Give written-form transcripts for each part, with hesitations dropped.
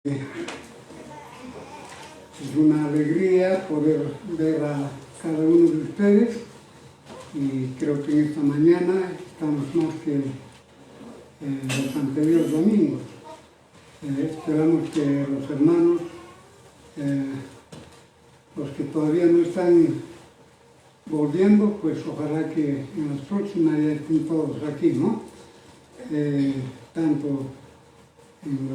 Es una alegría poder ver a cada uno de ustedes y creo que en esta mañana estamos más que los anteriores domingos. Esperamos que los hermanos, los que todavía no están volviendo, pues ojalá que en las próximas ya estén todos aquí, ¿no? Tanto en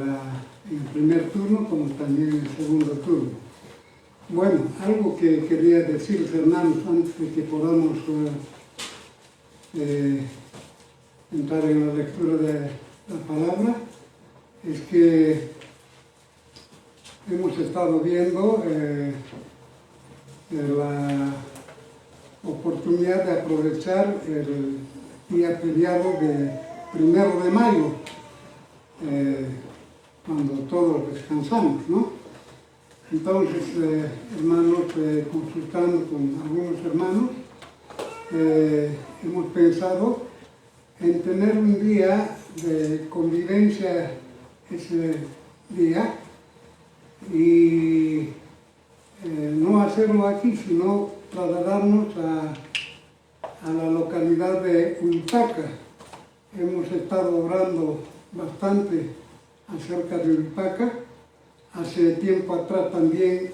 el primer turno como también en el segundo turno. Bueno, algo que quería decir, hermanos, antes de que podamos entrar en la lectura de la palabra, es que hemos estado viendo la oportunidad de aprovechar el día feriado de 1 de mayo, cuando todos descansamos, ¿no? Entonces, hermanos, consultando con algunos hermanos, hemos pensado en tener un día de convivencia ese día y no hacerlo aquí, sino trasladarnos a la localidad de Ulpaca. Hemos estado orando bastante acerca de Ulpaca. Hace tiempo atrás también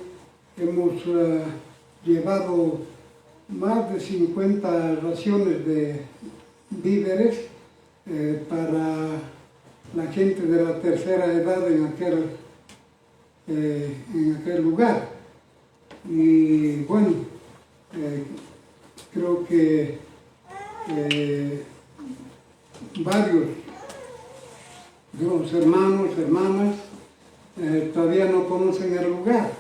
hemos llevado más de 50 raciones de víveres para la gente de la tercera edad en aquel lugar. Y bueno, creo que varios de los hermanos, hermanas, todavía no conocen el lugar.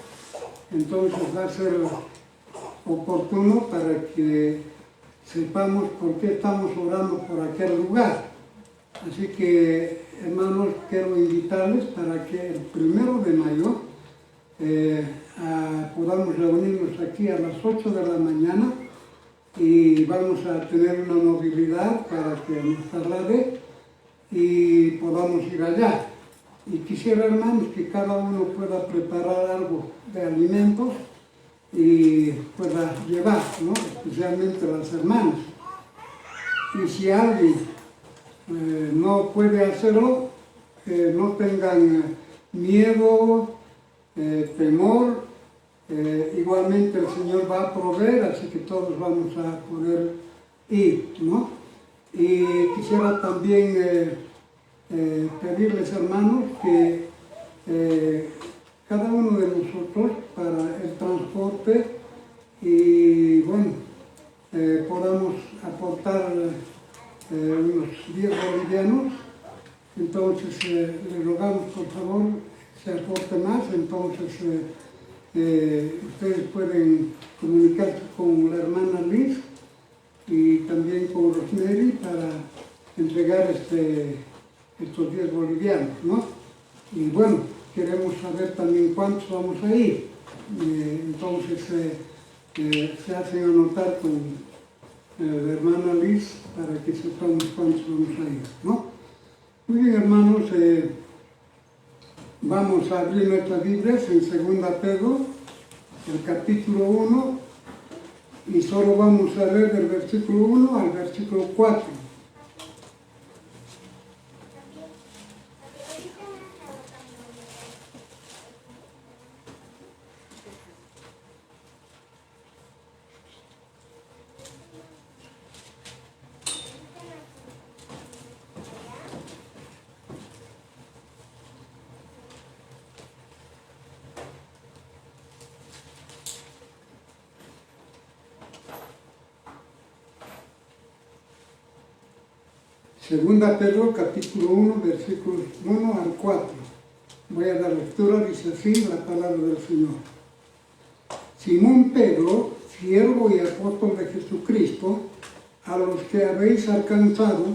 Entonces va a ser oportuno para que sepamos por qué estamos orando por aquel lugar. Así que, hermanos, quiero invitarles para que el 1 de mayo podamos reunirnos aquí a las 8 de la mañana y vamos a tener una movilidad para que nos traslade y podamos ir allá. Y quisiera, hermanos, que cada uno pueda preparar algo de alimentos y pueda llevar, ¿no? Especialmente las hermanas. Y si alguien no puede hacerlo, no tengan miedo, temor. Igualmente el Señor va a proveer, así que todos vamos a poder ir, ¿no? Y quisiera también pedirles, hermanos, que cada uno de nosotros para el transporte y bueno, podamos aportar unos 10 bolivianos. Entonces le rogamos, por favor, se aporte más. Entonces ustedes pueden comunicarse con la hermana Liz y también con Rosemary para entregar estos 10 bolivianos, ¿no? Y bueno, queremos saber también cuántos vamos a ir. Entonces se hacen anotar con la hermana Liz para que sepamos cuántos vamos a ir, ¿no? Muy bien, hermanos, vamos a abrir nuestras Biblias en 2 Pedro, el capítulo 1, y solo vamos a leer del versículo 1 al versículo 4. Segunda Pedro, capítulo 1, versículos 1 al 4. Voy a dar lectura, dice así la palabra del Señor. Simón Pedro, siervo y apóstol de Jesucristo, a los que habéis alcanzado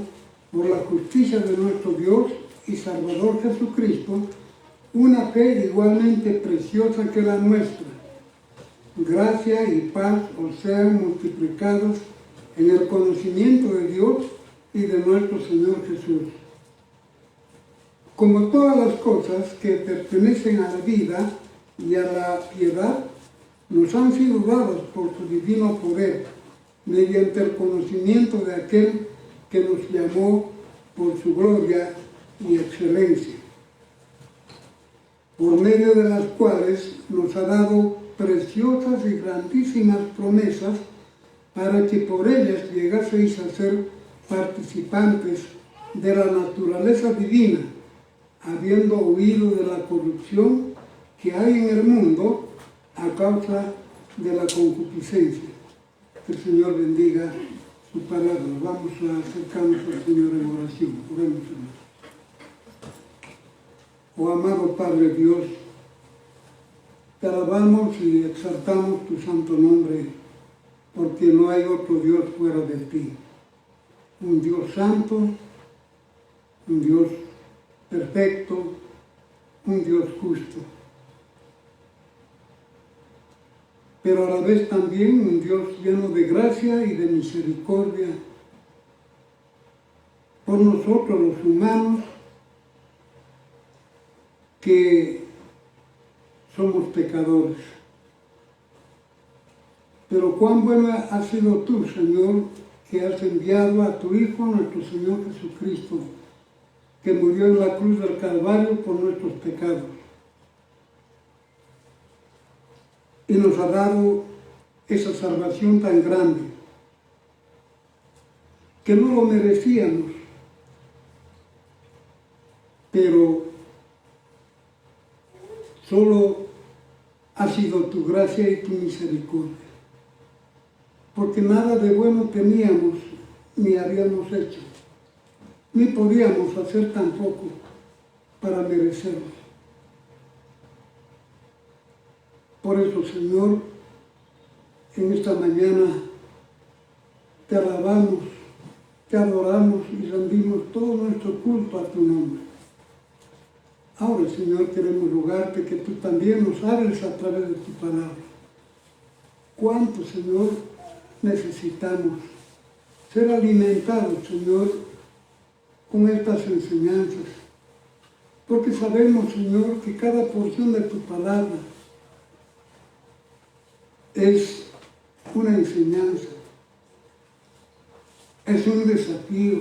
por la justicia de nuestro Dios y Salvador Jesucristo, una fe igualmente preciosa que la nuestra. Gracia y paz os sean multiplicados en el conocimiento de Dios y de nuestro Señor Jesús. como todas las cosas que pertenecen a la vida y a la piedad, nos han sido dadas por su divino poder, mediante el conocimiento de aquel que nos llamó por su gloria y excelencia, por medio de las cuales nos ha dado preciosas y grandísimas promesas, para que por ellas llegaseis a ser participantes de la naturaleza divina, habiendo huido de la corrupción que hay en el mundo a causa de la concupiscencia. Que el Señor bendiga su palabra. Vamos a acercarnos al Señor en oración. Oremos, Señor. Oh amado Padre Dios, te alabamos y exaltamos tu santo nombre, porque no hay otro Dios fuera de ti. Un Dios santo, un Dios perfecto, un Dios justo, pero a la vez también un Dios lleno de gracia y de misericordia por nosotros los humanos, que somos pecadores. Pero cuán bueno has sido tú, Señor, que has enviado a tu Hijo, nuestro Señor Jesucristo, que murió en la cruz del Calvario por nuestros pecados. Y nos ha dado esa salvación tan grande, que no lo merecíamos, pero solo ha sido tu gracia y tu misericordia, porque nada de bueno teníamos ni habíamos hecho, ni podíamos hacer tampoco para merecerlo. Por eso, Señor, en esta mañana te alabamos, te adoramos y rendimos todo nuestro culto a tu nombre. Ahora, Señor, queremos rogarte que tú también nos hables a través de tu palabra. ¿Cuánto, Señor, necesitamos ser alimentados, Señor, con estas enseñanzas? Porque sabemos, Señor, que cada porción de tu palabra es una enseñanza, es un desafío,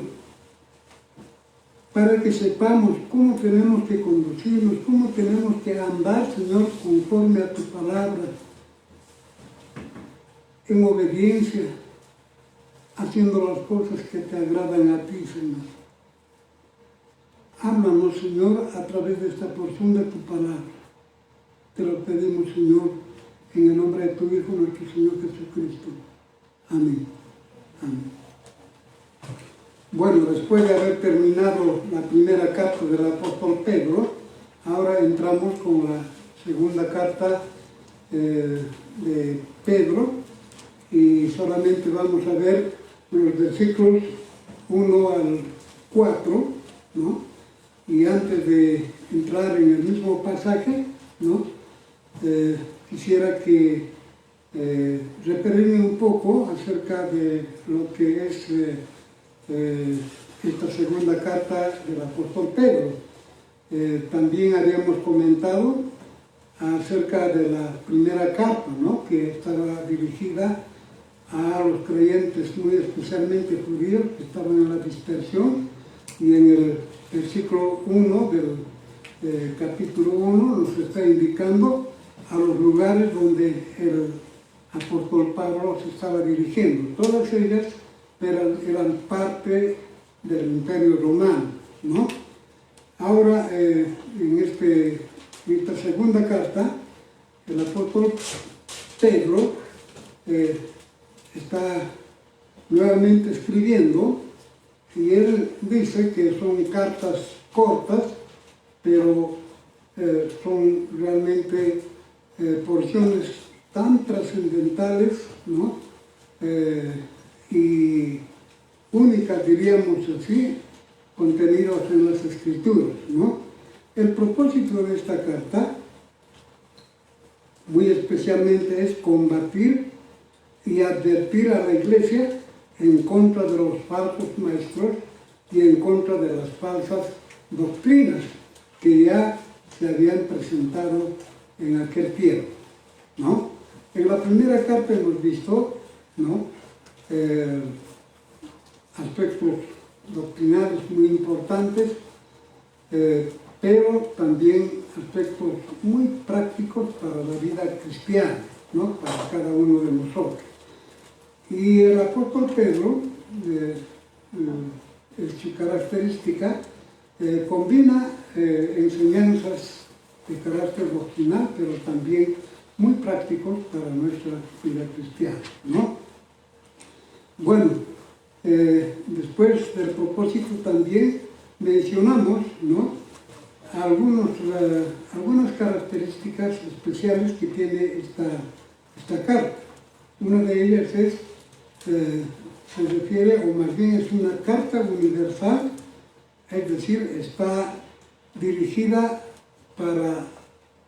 para que sepamos cómo tenemos que conducirnos, cómo tenemos que andar, Señor, conforme a tu palabra, en obediencia, haciendo las cosas que te agradan a ti, Señor. Háblanos, Señor, a través de esta porción de tu palabra. Te lo pedimos, Señor, en el nombre de tu Hijo, nuestro Señor Jesucristo. Amén. Amén. Bueno, después de haber terminado la primera carta del apóstol Pedro, ahora entramos con la segunda carta de Pedro, y solamente vamos a ver los versículos 1 al 4, ¿no? Y antes de entrar en el mismo pasaje, ¿no? Quisiera que referirme un poco acerca de lo que es esta segunda carta del apóstol Pedro. También habíamos comentado acerca de la primera carta, ¿no? Que estaba dirigida a los creyentes, muy especialmente judíos, que estaban en la dispersión, y en el versículo 1 del capítulo 1 nos está indicando a los lugares donde el apóstol Pablo se estaba dirigiendo. Todas ellas eran parte del Imperio Romano, ¿no? Ahora, en esta segunda carta, el apóstol Pedro está nuevamente escribiendo, y él dice que son cartas cortas, pero son realmente porciones tan trascendentales, ¿no? Y únicas, diríamos así, contenidas en las Escrituras, ¿no? El propósito de esta carta, muy especialmente, es combatir y advertir a la Iglesia en contra de los falsos maestros y en contra de las falsas doctrinas que ya se habían presentado en aquel tiempo, ¿no? En la primera carta hemos visto, ¿no?, aspectos doctrinales muy importantes, pero también aspectos muy prácticos para la vida cristiana, ¿no?, para cada uno de nosotros. Y el apóstol Pedro, en su característica, combina enseñanzas de carácter doctrinal, pero también muy prácticos para nuestra vida cristiana, ¿no? Bueno, después del propósito también mencionamos, ¿no?, algunas características especiales que tiene esta carta. Una de ellas se refiere, o más bien es una carta universal, es decir, está dirigida para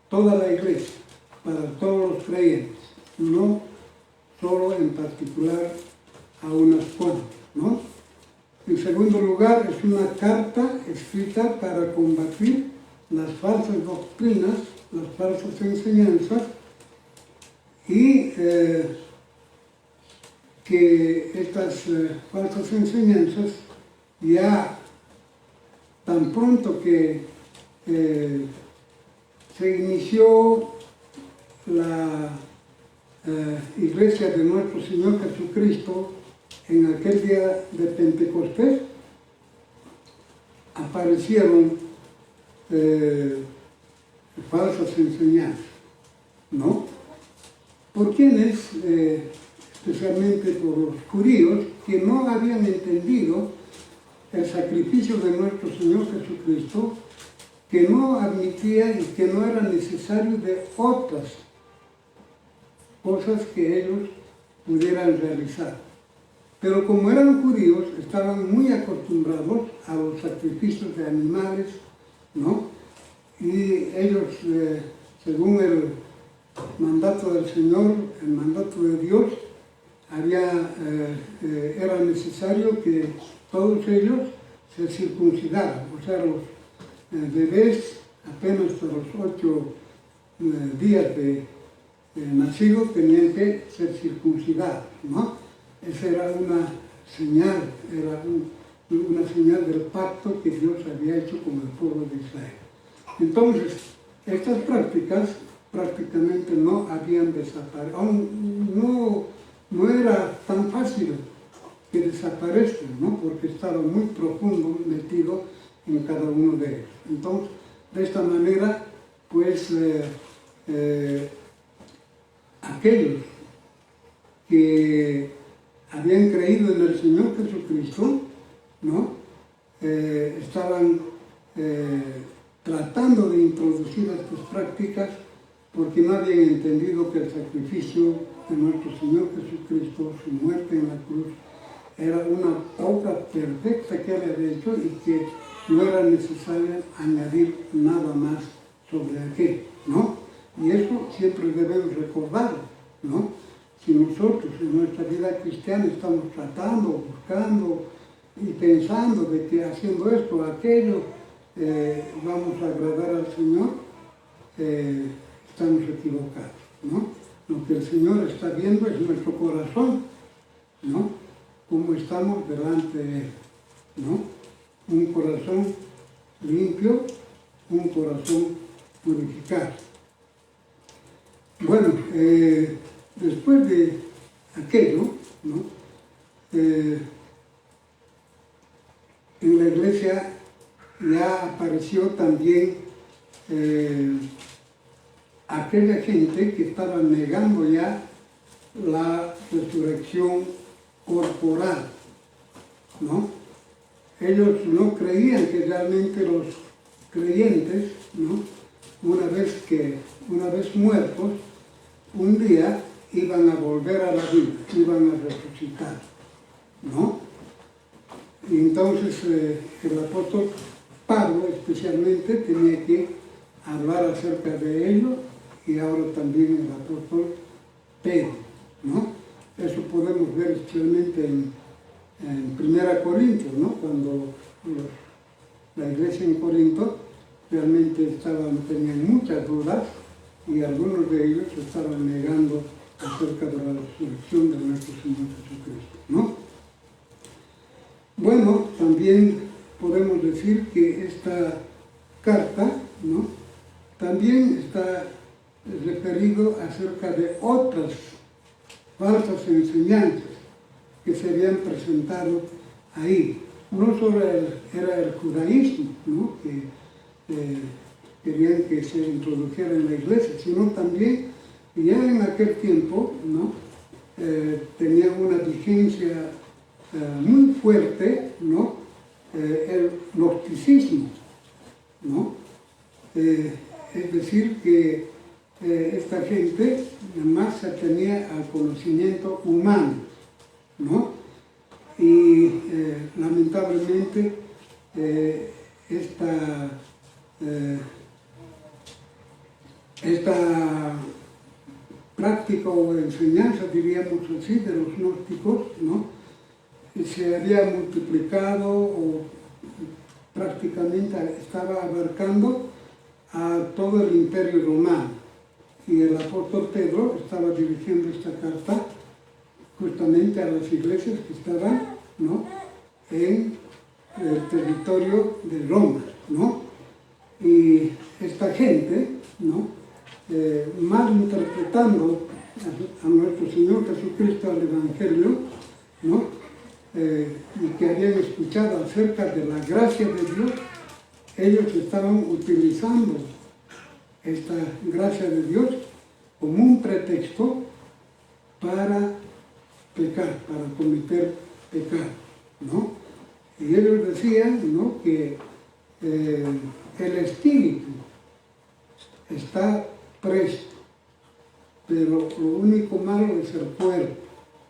toda la iglesia, para todos los creyentes, no solo en particular a unas cuantas, ¿no? En segundo lugar, es una carta escrita para combatir las falsas doctrinas, las falsas enseñanzas, y que estas falsas enseñanzas, ya tan pronto que se inició la iglesia de nuestro Señor Jesucristo, en aquel día de Pentecostés, aparecieron falsas enseñanzas, ¿no? ¿Por quiénes? Especialmente por los judíos, que no habían entendido el sacrificio de nuestro Señor Jesucristo, que no admitía y que no era necesario de otras cosas que ellos pudieran realizar. Pero como eran judíos, estaban muy acostumbrados a los sacrificios de animales, ¿no? Y ellos, según el mandato del Señor, el mandato de Dios, era necesario que todos ellos se circuncidaran. O sea, los bebés apenas a los 8 días de nacido tenían que ser circuncidados, ¿no? Esa era una señal, una señal del pacto que Dios había hecho con el pueblo de Israel. Entonces, estas prácticas prácticamente no habían desaparecido, no era tan fácil que desaparezcan, ¿no?, porque estaba muy profundo metido en cada uno de ellos. Entonces, de esta manera, pues, aquellos que habían creído en el Señor Jesucristo, ¿no?, estaban tratando de introducir estas prácticas porque no habían entendido que el sacrificio de nuestro Señor Jesucristo, su muerte en la cruz, era una obra perfecta que Él había hecho y que no era necesario añadir nada más sobre aquello, ¿no? Y eso siempre debemos recordarlo, ¿no? Si nosotros en nuestra vida cristiana estamos tratando, buscando y pensando de que haciendo esto o aquello vamos a agradar al Señor, estamos equivocados, ¿no? Lo que el Señor está viendo es nuestro corazón, ¿no? Cómo estamos delante de Él, ¿no? Un corazón limpio, un corazón purificado. Bueno, después de aquello, ¿no?, en la iglesia ya apareció también aquella gente que estaba negando ya la resurrección corporal, ¿no? Ellos no creían que realmente los creyentes, ¿no?, una vez muertos, un día iban a volver a la vida, iban a resucitar, ¿no? Y entonces el apóstol Pablo especialmente tenía que hablar acerca de ello, y ahora también el apóstol Pedro, ¿no? Eso podemos ver especialmente en 1 Corintios, ¿no?, cuando la iglesia en Corinto realmente tenían muchas dudas y algunos de ellos estaban negando acerca de la resurrección de nuestro Señor Jesucristo, ¿no? Bueno, también podemos decir que esta carta, ¿no?, también está referido acerca de otras falsas enseñanzas que se habían presentado ahí. No solo era el judaísmo, ¿no?, que querían que se introdujera en la iglesia, sino también ya en aquel tiempo, ¿no?, tenían una vigencia muy fuerte, ¿no?, el gnosticismo, ¿no? Es decir, que esta gente más se atenía al conocimiento humano, ¿no? Y lamentablemente esta práctica o enseñanza, diríamos así, de los gnósticos, ¿no?, se había multiplicado o prácticamente estaba abarcando a todo el imperio romano. Y el apóstol Pedro estaba dirigiendo esta carta justamente a las iglesias que estaban, ¿no?, en el territorio de Roma, ¿no? Y esta gente, ¿no?, malinterpretando a nuestro Señor Jesucristo, al Evangelio, ¿no?, y que habían escuchado acerca de la gracia de Dios, ellos estaban utilizando esta gracia de Dios como un pretexto para pecar, para cometer pecado, ¿no? Y ellos decían, ¿no?, que el espíritu está presto, pero lo único malo es el cuerpo,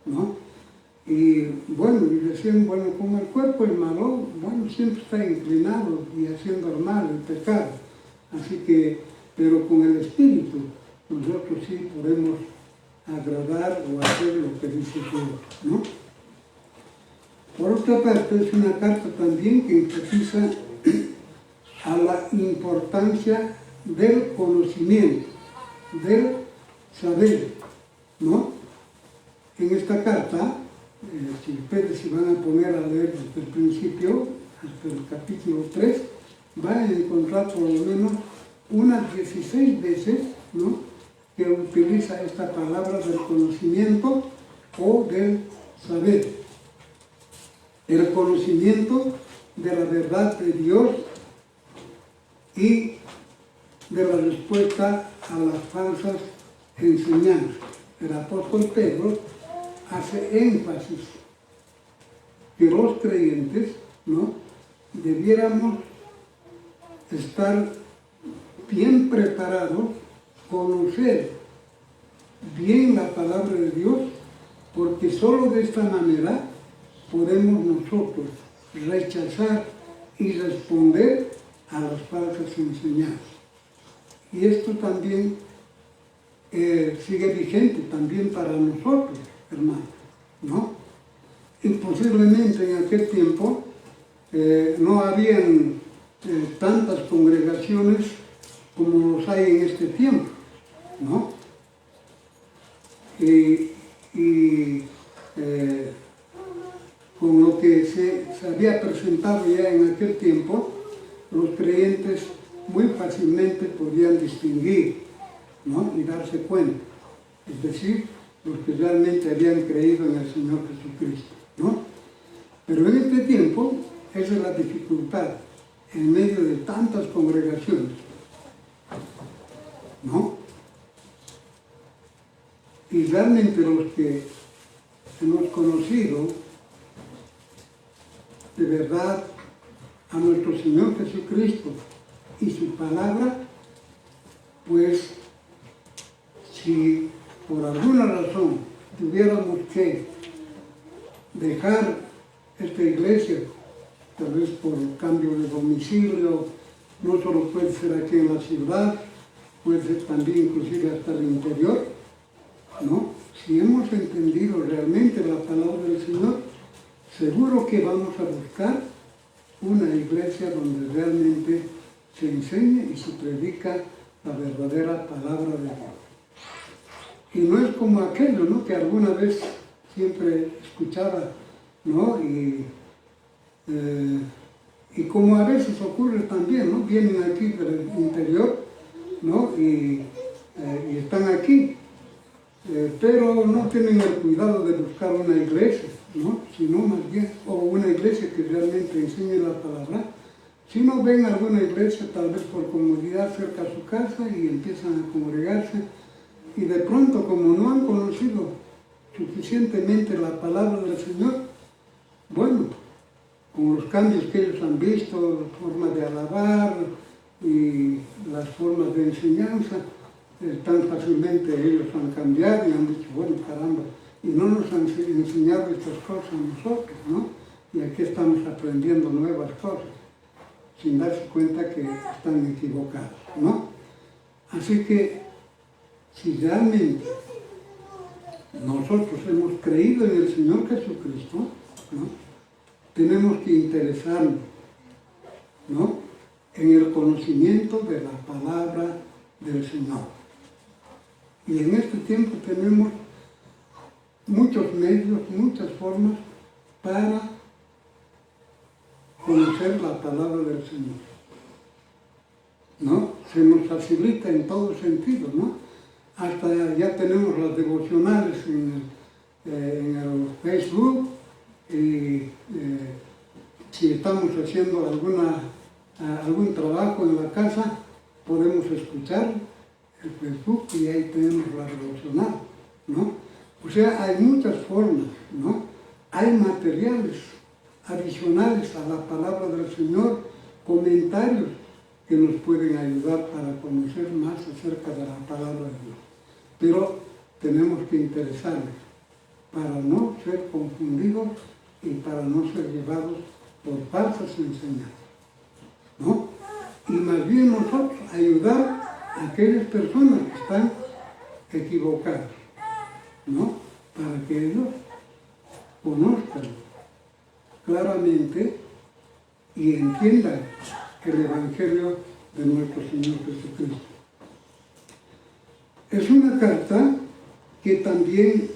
¿no? Y bueno, y decían, bueno, como el cuerpo es malo, bueno, siempre está inclinado y haciendo el mal, el pecado. Así que, pero con el espíritu, nosotros sí podemos agradar o hacer lo que dice Dios, ¿no? Por otra parte, es una carta también que enfatiza a la importancia del conocimiento, del saber, ¿no? En esta carta, si ustedes se van a poner a leer desde el principio hasta el capítulo 3, van a encontrar por lo menos unas 16 veces, ¿no?, que utiliza esta palabra del conocimiento o del saber. El conocimiento de la verdad de Dios y de la respuesta a las falsas enseñanzas. El apóstol Pedro hace énfasis que los creyentes, ¿no?, debiéramos estar bien preparados, conocer bien la palabra de Dios, porque solo de esta manera podemos nosotros rechazar y responder a las falsas enseñanzas. Y esto también sigue vigente también para nosotros, hermanos, ¿no? Y posiblemente en aquel tiempo no habían tantas congregaciones como los hay en este tiempo, ¿no? Con lo que se había presentado ya en aquel tiempo, los creyentes muy fácilmente podían distinguir, ¿no?, y darse cuenta, es decir, los que realmente habían creído en el Señor Jesucristo, ¿no? Pero en este tiempo, esa es la dificultad, en medio de tantas congregaciones, ¿no? Y realmente los que hemos conocido de verdad a nuestro Señor Jesucristo y su palabra, pues si por alguna razón tuviéramos que dejar esta iglesia, tal vez por cambio de domicilio, no solo puede ser aquí en la ciudad, puede ser también inclusive hasta el interior, ¿no? Si hemos entendido realmente la palabra del Señor, seguro que vamos a buscar una iglesia donde realmente se enseña y se predica la verdadera palabra de Dios. Y no es como aquello, ¿no?, que alguna vez siempre escuchaba, ¿no? Y como a veces ocurre también, ¿no? Vienen aquí del interior, ¿no? Y están aquí, pero no tienen el cuidado de buscar una iglesia, ¿no? Sino más bien, o una iglesia que realmente enseñe la palabra. Si no ven alguna iglesia, tal vez por comodidad cerca a su casa, y empiezan a congregarse, y de pronto, como no han conocido suficientemente la palabra del Señor, bueno, con los cambios que ellos han visto, las formas de alabar y las formas de enseñanza, tan fácilmente ellos han cambiado y han dicho, bueno, caramba, y no nos han enseñado estas cosas a nosotros, ¿no? Y aquí estamos aprendiendo nuevas cosas, sin darse cuenta que están equivocados, ¿no? Así que, si realmente nosotros hemos creído en el Señor Jesucristo, ¿no?, tenemos que interesarnos, ¿no?, en el conocimiento de la palabra del Señor. Y en este tiempo tenemos muchos medios, muchas formas para conocer la palabra del Señor, ¿no? Se nos facilita en todo sentido, ¿no? Hasta ya tenemos las devocionales en el Facebook, y si estamos haciendo algún trabajo en la casa, podemos escuchar el Facebook y ahí tenemos la devocional, ¿no? O sea, hay muchas formas, ¿no? Hay materiales adicionales a la palabra del Señor, comentarios que nos pueden ayudar para conocer más acerca de la palabra de Dios. Pero tenemos que interesarnos para no ser confundidos y para no ser llevados por falsas enseñanzas, ¿no? Y más bien nosotros ayudar a aquellas personas que están equivocadas, ¿no? Para que ellos conozcan claramente y entiendan el Evangelio de nuestro Señor Jesucristo. Es una carta que también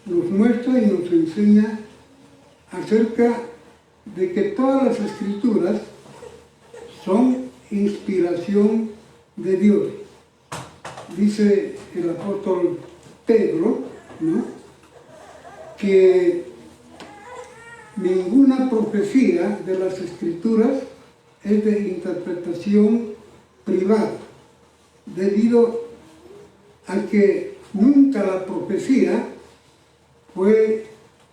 nos muestra y nos enseña acerca de que todas las Escrituras son inspiración de Dios. Dice el apóstol Pedro, ¿no?, que ninguna profecía de las Escrituras es de interpretación privada, debido a que nunca la profecía fue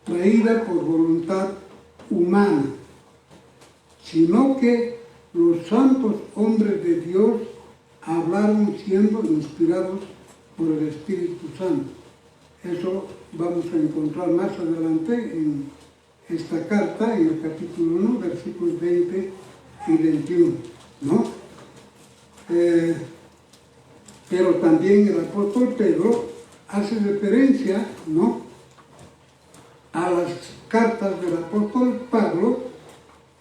traída por voluntad humana, sino que los santos hombres de Dios hablaron siendo inspirados por el Espíritu Santo. Eso vamos a encontrar más adelante en esta carta, en el capítulo 1, versículos 20 y 21, ¿no? Pero también el apóstol Pedro hace referencia, ¿no?, a las cartas del apóstol Pablo,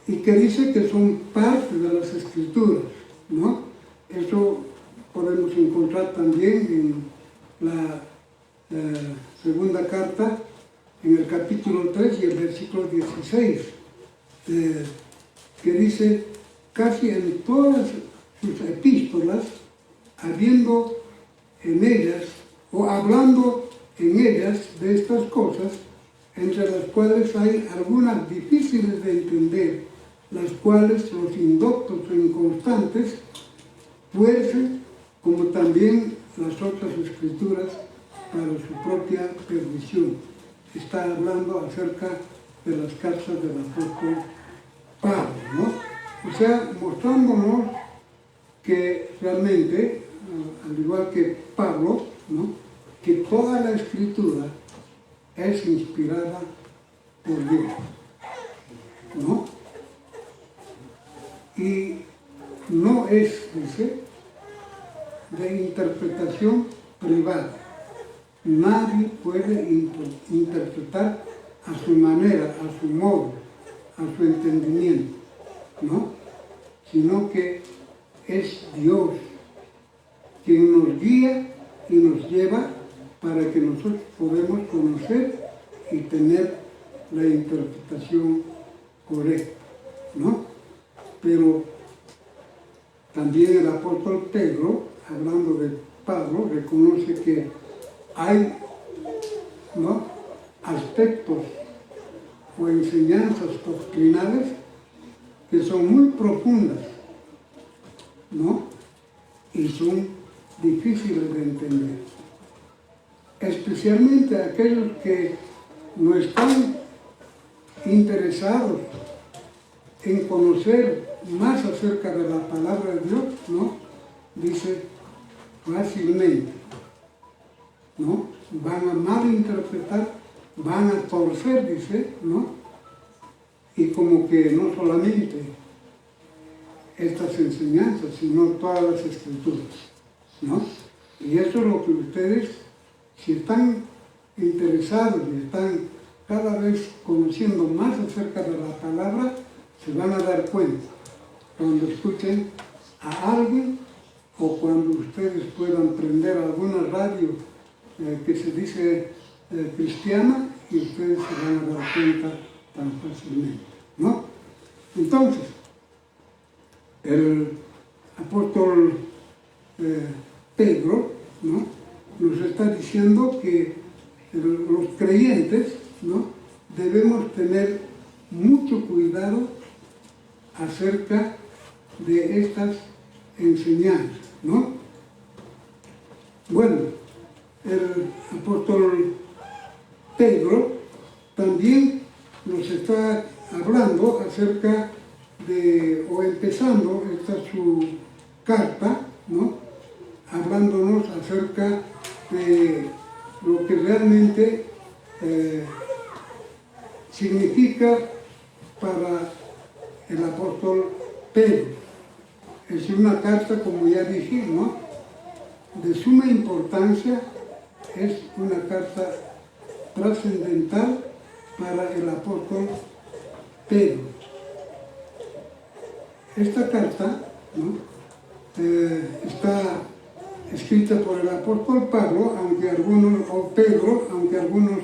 y que dice que son parte de las Escrituras, ¿no? Eso podemos encontrar también en la segunda carta, en el capítulo 3 y el versículo 16, que dice, casi en todas sus epístolas, habiendo en ellas, o hablando en ellas de estas cosas, entre las cuales hay algunas difíciles de entender, las cuales los indoctos e inconstantes fuercen, como también las otras Escrituras, para su propia perdición. Está hablando acerca de las cartas del apóstol Pablo, ¿no? O sea, mostrándonos que realmente, al igual que Pablo, ¿no?, que toda la Escritura es inspirada por Dios, ¿no? Y no es, dice, de interpretación privada. Nadie puede interpretar a su manera, a su modo, a su entendimiento, ¿no? Sino que es Dios quien nos guía y nos lleva para que nosotros podamos conocer y tener la interpretación correcta, ¿no? Pero también el apóstol Pedro, hablando de Pablo, reconoce que hay, ¿no?, aspectos o enseñanzas doctrinales que son muy profundas, ¿no?, y son difíciles de entender. Especialmente aquellos que no están interesados en conocer más acerca de la palabra de Dios, ¿no?, dice fácilmente, ¿no?, van a malinterpretar, van a torcer, dice, ¿no?, y como que no solamente estas enseñanzas, sino todas las escrituras, ¿no? Y eso es lo que ustedes, si están interesados y están cada vez conociendo más acerca de la palabra, se van a dar cuenta cuando escuchen a alguien o cuando ustedes puedan prender alguna radio que se dice cristiana y ustedes se van a dar cuenta tan fácilmente, ¿no? Entonces, el apóstol Pedro, ¿no?, nos está diciendo que los creyentes, ¿no?, debemos tener mucho cuidado acerca de estas enseñanzas, ¿no? Bueno, el apóstol Pedro también nos está hablando acerca de, o empezando esta su carta, ¿no?, hablándonos acerca de lo que realmente significa para el apóstol Pedro. Es una carta, como ya dije, ¿no?, de suma importancia, es una carta trascendental para el apóstol Pedro. Esta carta, ¿no?, está escrita por el apóstol Pablo, aunque algunos, o Pedro, aunque algunos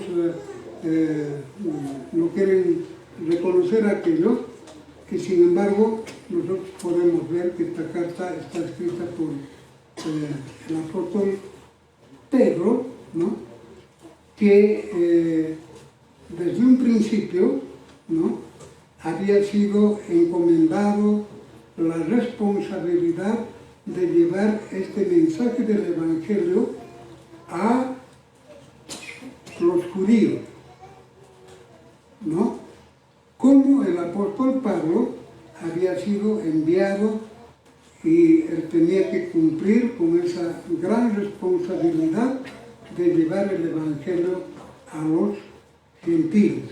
no quieren reconocer aquello, que sin embargo nosotros podemos ver que esta carta está escrita por el apóstol Pedro, ¿no?, que desde un principio, ¿no?, había sido encomendado la responsabilidad de llevar este mensaje del Evangelio a los judíos, ¿no? Como el apóstol Pablo había sido enviado y él tenía que cumplir con esa gran responsabilidad de llevar el Evangelio a los gentiles,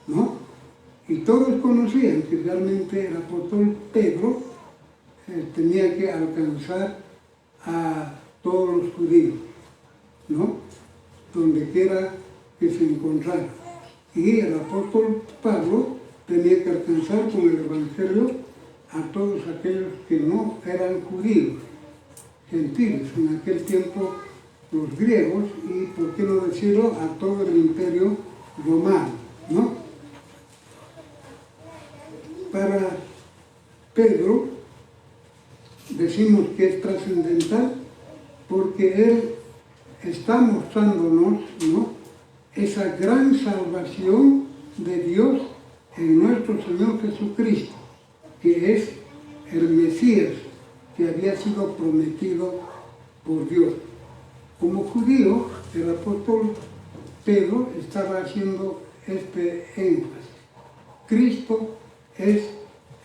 ¿no? Y todos conocían que realmente el apóstol Pedro tenía que alcanzar a todos los judíos, ¿no?, donde quiera que se encontrara. Y el apóstol Pablo tenía que alcanzar con el Evangelio a todos aquellos que no eran judíos, gentiles, en aquel tiempo los griegos, y por qué no decirlo, a todo el imperio romano, ¿no? Para Pedro decimos que es trascendental porque él está mostrándonos, ¿no?, esa gran salvación de Dios en nuestro Señor Jesucristo, que es el Mesías que había sido prometido por Dios. Como judío, el apóstol Pedro estaba haciendo este énfasis: Cristo es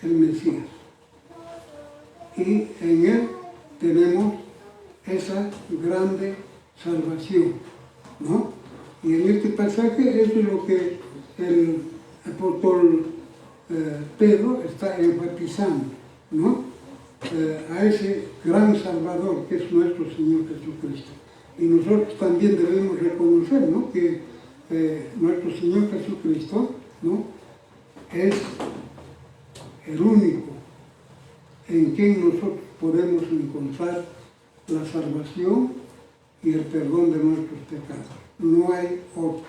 el Mesías y en él tenemos esa grande salvación, ¿no? Y en este pasaje eso es lo que el apóstol Pedro está enfatizando, ¿no?, a ese gran Salvador que es nuestro Señor Jesucristo. Y nosotros también debemos reconocer, ¿no?, que nuestro Señor Jesucristo, ¿no?, es el único en quien nosotros podemos encontrar la salvación y el perdón de nuestros pecados. No hay otro.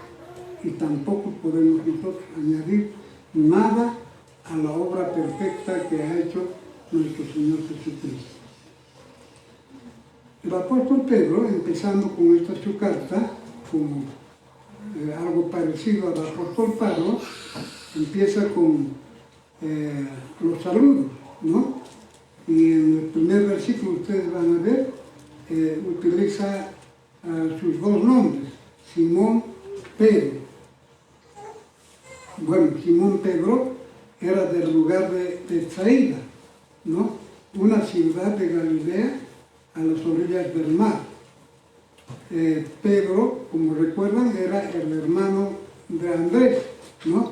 Y tampoco podemos nosotros añadir nada a la obra perfecta que ha hecho nuestro Señor Jesucristo. El apóstol Pedro, empezando con esta su carta, como algo parecido al apóstol Pablo, empieza con los saludos, ¿no? Y en el primer versículo ustedes van a ver, utiliza sus dos nombres, Simón Pedro. Bueno, Simón Pedro era del lugar de Bethsaida, ¿no? Una ciudad de Galilea a las orillas del mar. Pedro, como recuerdan, era el hermano de Andrés, ¿no?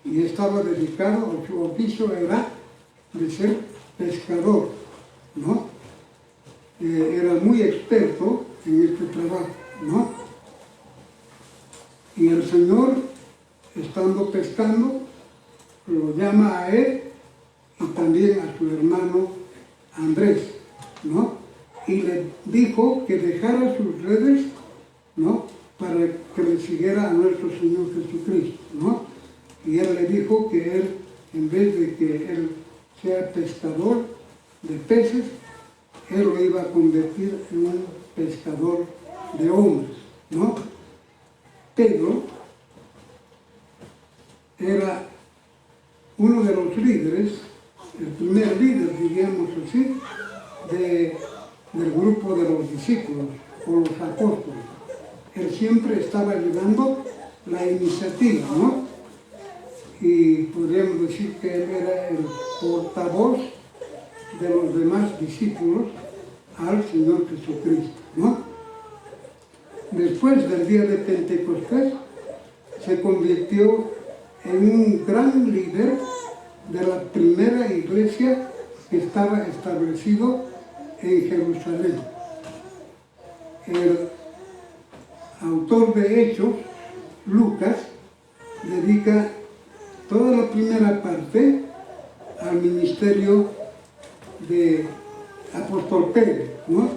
Y estaba dedicado, o su oficio era de ser pescador, ¿no? Era muy experto en este trabajo, ¿no? Y el Señor, estando pescando, lo llama a él y también a su hermano Andrés, ¿no? Y le dijo que dejara sus redes, ¿no? Para que le siguiera a nuestro Señor Jesucristo, ¿no? Y él le dijo que él, en vez de que él sea pescador de peces, él lo iba a convertir en un pescador de hombres, ¿no? Pedro era uno de los líderes, el primer líder, diríamos así, del grupo de los discípulos o los apóstoles. Él siempre estaba llevando la iniciativa, ¿no? Y podríamos decir que él era el portavoz de los demás discípulos al Señor Jesucristo, ¿no? Después del día de Pentecostés, se convirtió en un gran líder de la primera iglesia que estaba establecido en Jerusalén. El autor de Hechos, Lucas, dedica toda la primera parte al ministerio de apóstol Pedro, ¿no?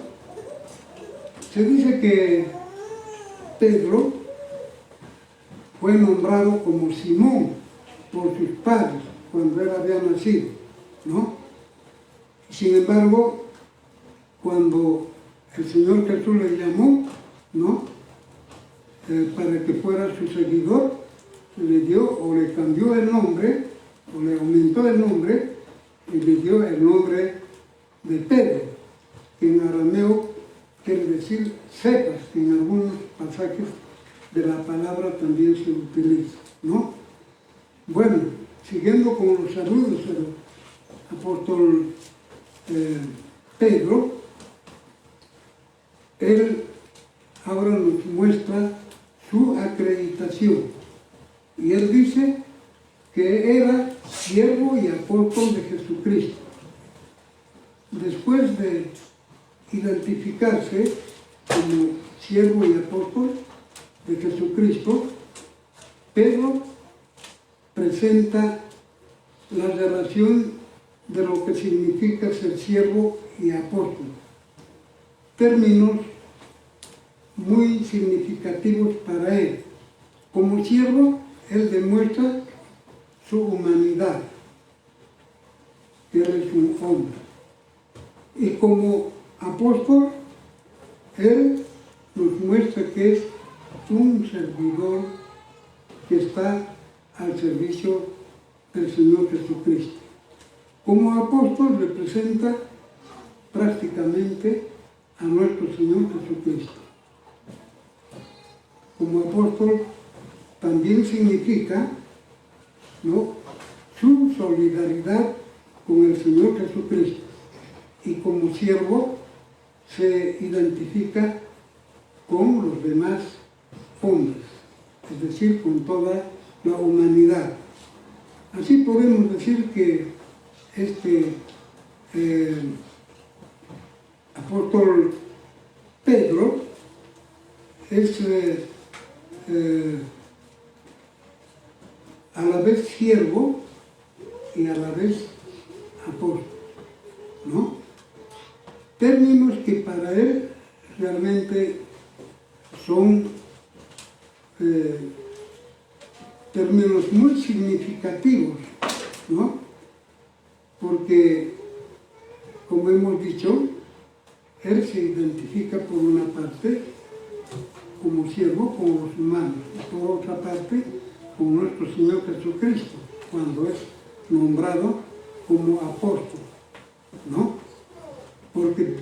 Se dice que Pedro fue nombrado como Simón por sus padres cuando él había nacido, ¿no? Sin embargo, cuando el Señor Jesús le llamó, ¿no? Para que fuera su seguidor, le dio o le cambió el nombre, o le aumentó el nombre, y le dio el nombre de Pedro, que en arameo quiere decir cepas, que en algunos pasajes de la palabra también se utiliza, ¿no? Bueno, siguiendo con los saludos del apóstol Pedro, él ahora nos muestra su acreditación. Y él dice que era siervo y apóstol de Jesucristo. Después de identificarse como siervo y apóstol de Jesucristo, Pedro presenta la relación de lo que significa ser siervo y apóstol. Términos muy significativos para él. Como siervo, él demuestra su humanidad, que él es un hombre. Y como apóstol, él nos muestra que es un servidor que está al servicio del Señor Jesucristo. Como apóstol representa prácticamente a nuestro Señor Jesucristo. Como apóstol también significa, ¿no?, su solidaridad con el Señor Jesucristo. Y como siervo se identifica con los demás hombres, es decir, con toda la humanidad. Así podemos decir que este apóstol Pedro es a la vez siervo y a la vez apóstol, ¿no? términos que para él realmente son términos muy significativos, ¿no? Porque, como hemos dicho, él se identifica por una parte como siervo, como los humanos, y por otra parte con nuestro Señor Jesucristo, cuando es nombrado como apóstol, ¿no? Porque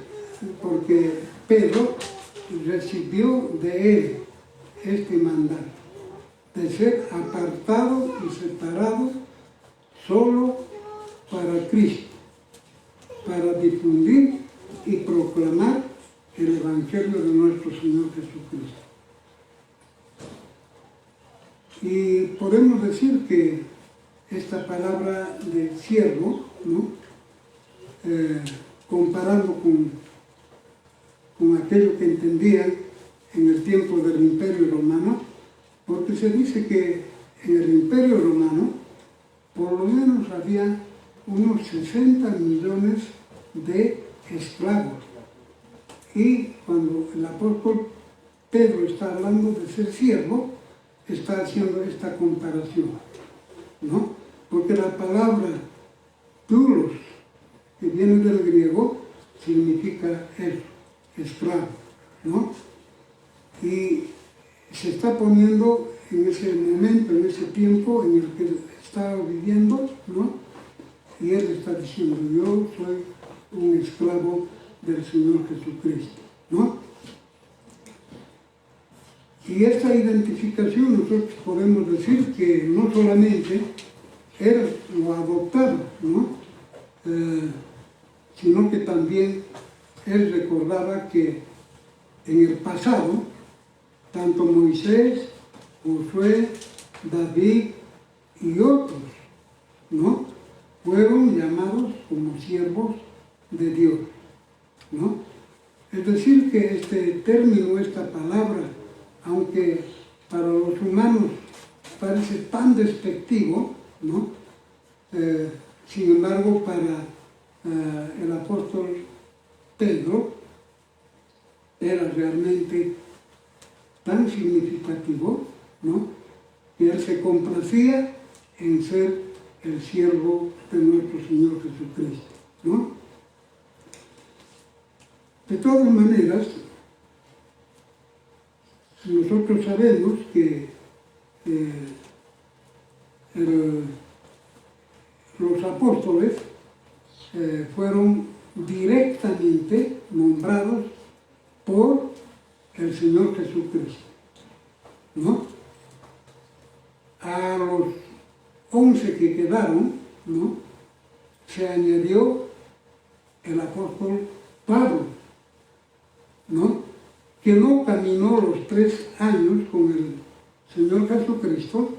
Pedro recibió de él este mandato, de ser apartado y separado solo para Cristo, para difundir y proclamar el Evangelio de nuestro Señor Jesucristo. Y podemos decir que esta palabra de siervo, ¿no? Comparando con aquello que entendían en el tiempo del Imperio Romano, porque se dice que en el Imperio Romano por lo menos había unos 60 millones de esclavos. Y cuando el apóstol Pedro está hablando de ser siervo, está haciendo esta comparación, ¿no? Porque la palabra doulos, que viene del griego, significa eso, esclavo, ¿no? Y se está poniendo en ese momento, en ese tiempo en el que está viviendo, ¿no? Y él está diciendo, yo soy un esclavo del Señor Jesucristo, ¿no? Y esta identificación nosotros podemos decir que no solamente él lo adoptaba, ¿no? Sino que también él recordaba que en el pasado, tanto Moisés, Josué, David y otros, ¿no? Fueron llamados como siervos de Dios, ¿no? Es decir, que este término, esta palabra, aunque para los humanos parece tan despectivo, ¿no? Sin embargo, para el apóstol Pedro era realmente tan significativo, ¿no? Que él se complacía en ser el siervo de nuestro Señor Jesucristo, ¿no? De todas maneras, nosotros sabemos que los apóstoles fueron directamente nombrados por el Señor Jesucristo, ¿no? A los 11 que quedaron, ¿no? Se añadió el apóstol Pablo, ¿no? Que no caminó los 3 años con el Señor Jesucristo,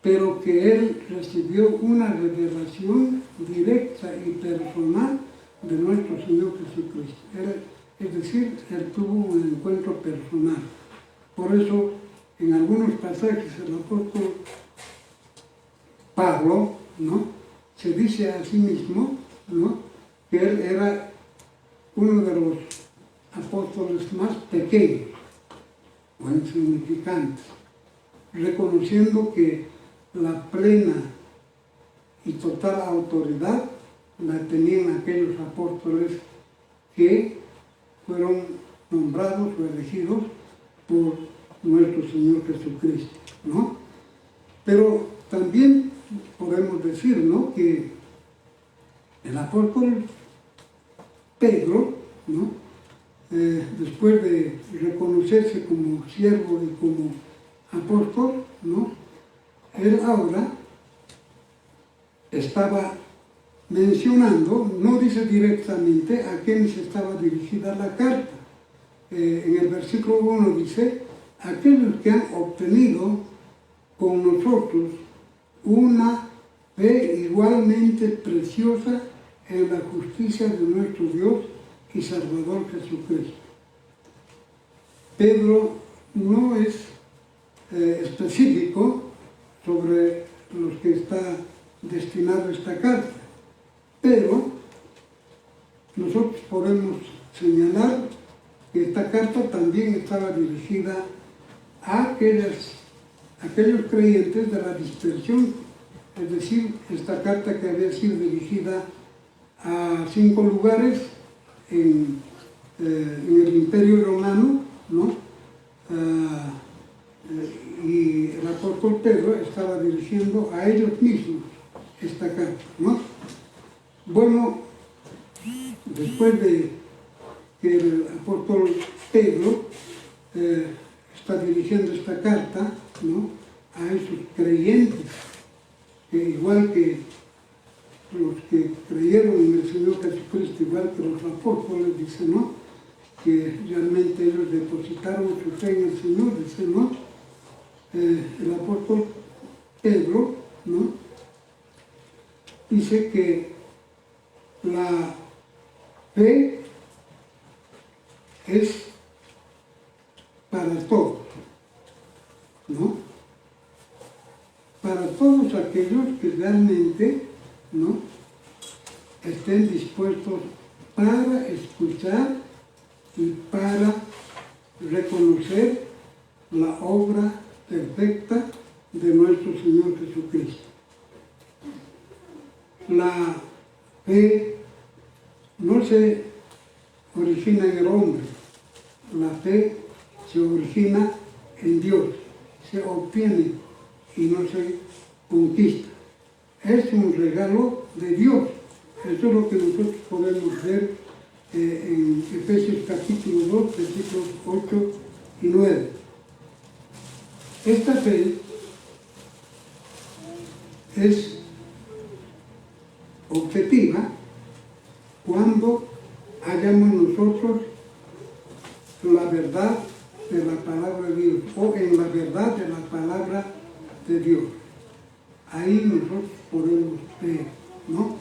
pero que él recibió una revelación directa y personal de nuestro Señor Jesucristo. Es decir, él tuvo un encuentro personal. Por eso, en algunos pasajes, el apóstol Pablo, ¿no? Se dice a sí mismo, ¿no? Que él era uno de los apóstoles más pequeños o insignificantes, reconociendo que la plena y total autoridad la tenían aquellos apóstoles que fueron nombrados o elegidos por nuestro Señor Jesucristo, ¿no? Pero también podemos decir, ¿no? Que el apóstol Pedro, ¿no? Después de reconocerse como siervo y como apóstol, ¿no? Él ahora estaba mencionando, no dice directamente a quiénes estaba dirigida la carta. En el versículo 1 dice, aquellos que han obtenido con nosotros una fe igualmente preciosa en la justicia de nuestro Dios y Salvador Jesucristo. Pedro no es específico sobre los que está destinado esta carta, pero nosotros podemos señalar que esta carta también estaba dirigida a aquellos creyentes de la dispersión, es decir, esta carta que había sido dirigida a 5 lugares en el Imperio Romano, ¿no? Y el apóstol Pedro estaba dirigiendo a ellos mismos esta carta, ¿no? Bueno, después de que el apóstol Pedro está dirigiendo esta carta, ¿no?, a esos creyentes, que igual que los que creyeron en el Señor Jesucristo, igual que los apóstoles, dice, ¿no?, que realmente ellos depositaron su fe en el Señor, dice, ¿no?, el apóstol Pedro, ¿no?, dice que la fe es para todos, ¿no? Para todos aquellos que realmente, ¿no?, estén dispuestos para escuchar y para reconocer la obra perfecta de nuestro Señor Jesucristo. La fe no se origina en el hombre, la fe se origina en Dios, se obtiene y no se conquista. Es un regalo de Dios. Eso es lo que nosotros podemos ver en Efesios capítulo 2, versículos 8 y 9. Esta fe es objetiva cuando hallamos nosotros la verdad de la palabra de Dios, o en la verdad de la palabra de Dios. Ahí nosotros podemos creer, ¿no?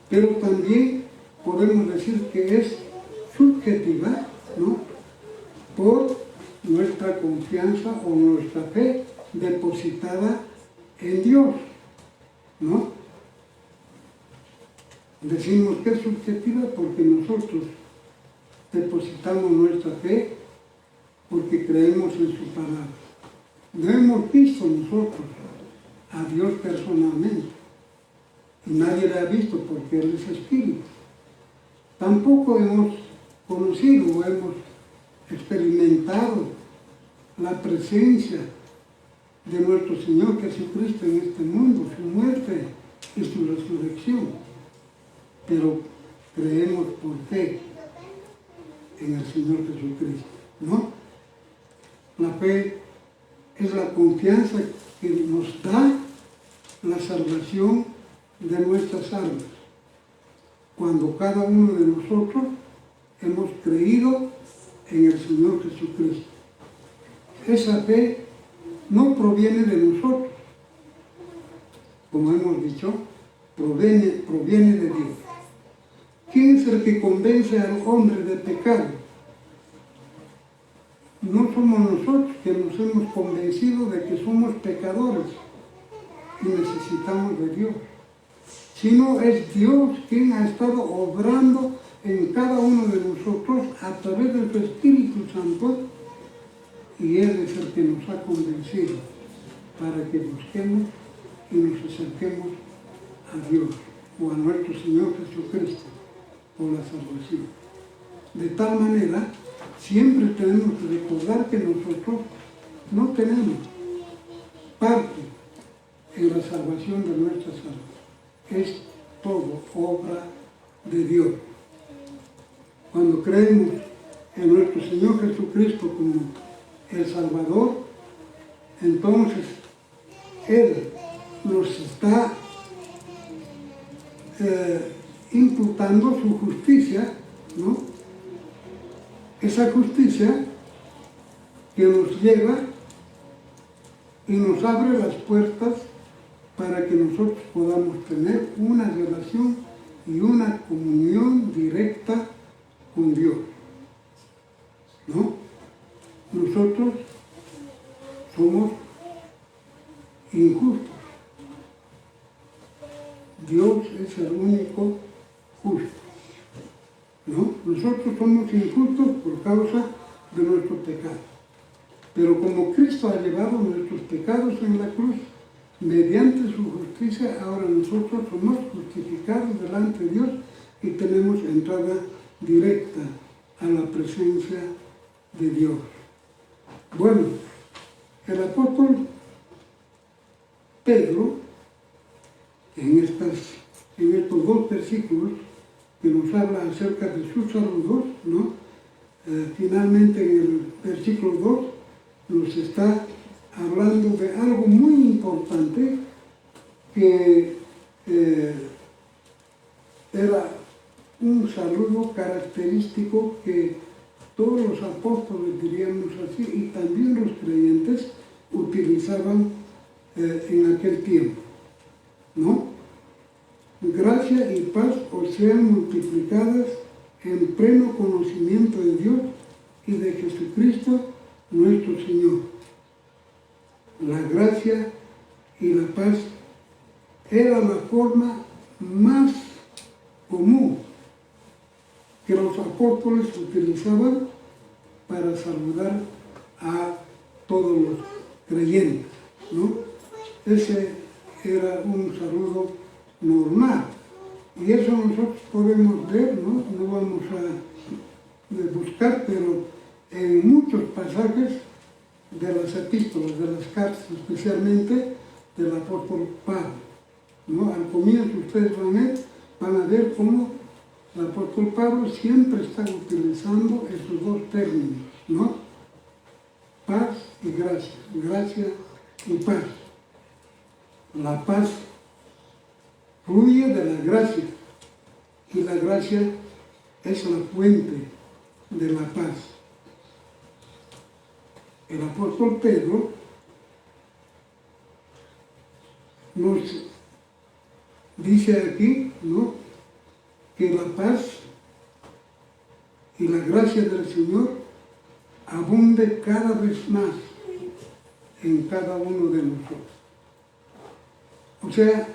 Pero también podemos decir que es subjetiva, ¿no?, por nuestra confianza o nuestra fe depositada en Dios, ¿no? Decimos que es subjetiva porque nosotros depositamos nuestra fe porque creemos en su palabra. No hemos visto nosotros a Dios personalmente, y nadie le ha visto porque Él es espíritu. Tampoco hemos conocido o hemos experimentado la presencia de nuestro Señor Jesucristo en este mundo, su muerte y su resurrección. Pero creemos por fe en el Señor Jesucristo, ¿no? La fe es la confianza que nos da la salvación de nuestras almas, cuando cada uno de nosotros hemos creído en el Señor Jesucristo. Esa fe no proviene de nosotros, como hemos dicho, proviene de Dios. ¿Quién es el que convence al hombre de pecado? No somos nosotros que nos hemos convencido de que somos pecadores y necesitamos de Dios, sino es Dios quien ha estado obrando en cada uno de nosotros a través de su Espíritu Santo, y Él es el que nos ha convencido para que busquemos y nos acerquemos a Dios o a nuestro Señor Jesucristo por la salvación. De tal manera, siempre tenemos que recordar que nosotros no tenemos parte en la salvación de nuestras almas. Es todo obra de Dios. Cuando creemos en nuestro Señor Jesucristo como el Salvador, entonces Él nos está imputando su justicia, ¿no? Esa justicia que nos lleva y nos abre las puertas para que nosotros podamos tener una relación y una comunión directa con Dios, ¿no? Nosotros somos injustos. Dios es el único justo. ¿no? Nosotros somos injustos por causa de nuestro pecado. Pero como Cristo ha llevado nuestros pecados en la cruz, mediante su justicia, ahora nosotros somos justificados delante de Dios y tenemos entrada directa a la presencia de Dios. Bueno, el apóstol Pedro, en estos dos versículos que nos habla acerca de sus saludos, ¿no? Finalmente en el versículo 2 nos está hablando de algo muy importante que era un saludo característico que todos los apóstoles, diríamos así, y también los creyentes utilizaban en aquel tiempo, ¿no? Gracia y paz os sean multiplicadas en pleno conocimiento de Dios y de Jesucristo nuestro Señor. La gracia y la paz era la forma más común que los apóstoles utilizaban para saludar a todos los creyentes, ¿no? Ese era un saludo normal. Y eso nosotros podemos ver, ¿no? No vamos a buscar, pero en muchos pasajes de las epístolas, de las cartas, especialmente del apóstol Pablo, ¿no? Al comienzo ustedes van a ver cómo el apóstol Pablo siempre está utilizando esos dos términos, ¿no? Paz y gracia, gracia y paz. La paz fluye de la gracia y la gracia es la fuente de la paz. El apóstol Pedro nos dice aquí, ¿no?, que la paz y la gracia del Señor abunde cada vez más en cada uno de nosotros. O sea,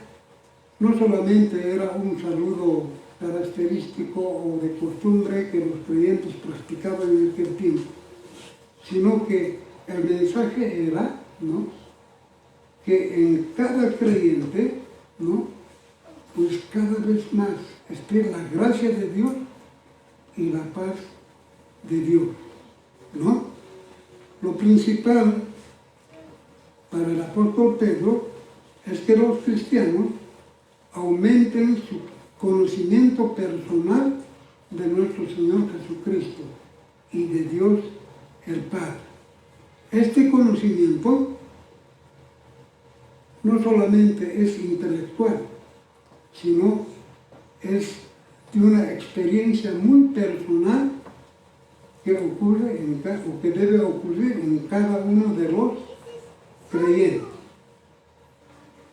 no solamente era un saludo característico o de costumbre que los creyentes practicaban en aquel tiempo, sino que el mensaje era, ¿no?, que en cada creyente, ¿no?, pues cada vez más esté la gracia de Dios y la paz de Dios, ¿no? Lo principal para el apóstol Pedro es que los cristianos aumenten su conocimiento personal de nuestro Señor Jesucristo y de Dios el Padre. Este conocimiento no solamente es intelectual, sino es de una experiencia muy personal que ocurre o que debe ocurrir en cada uno de los creyentes,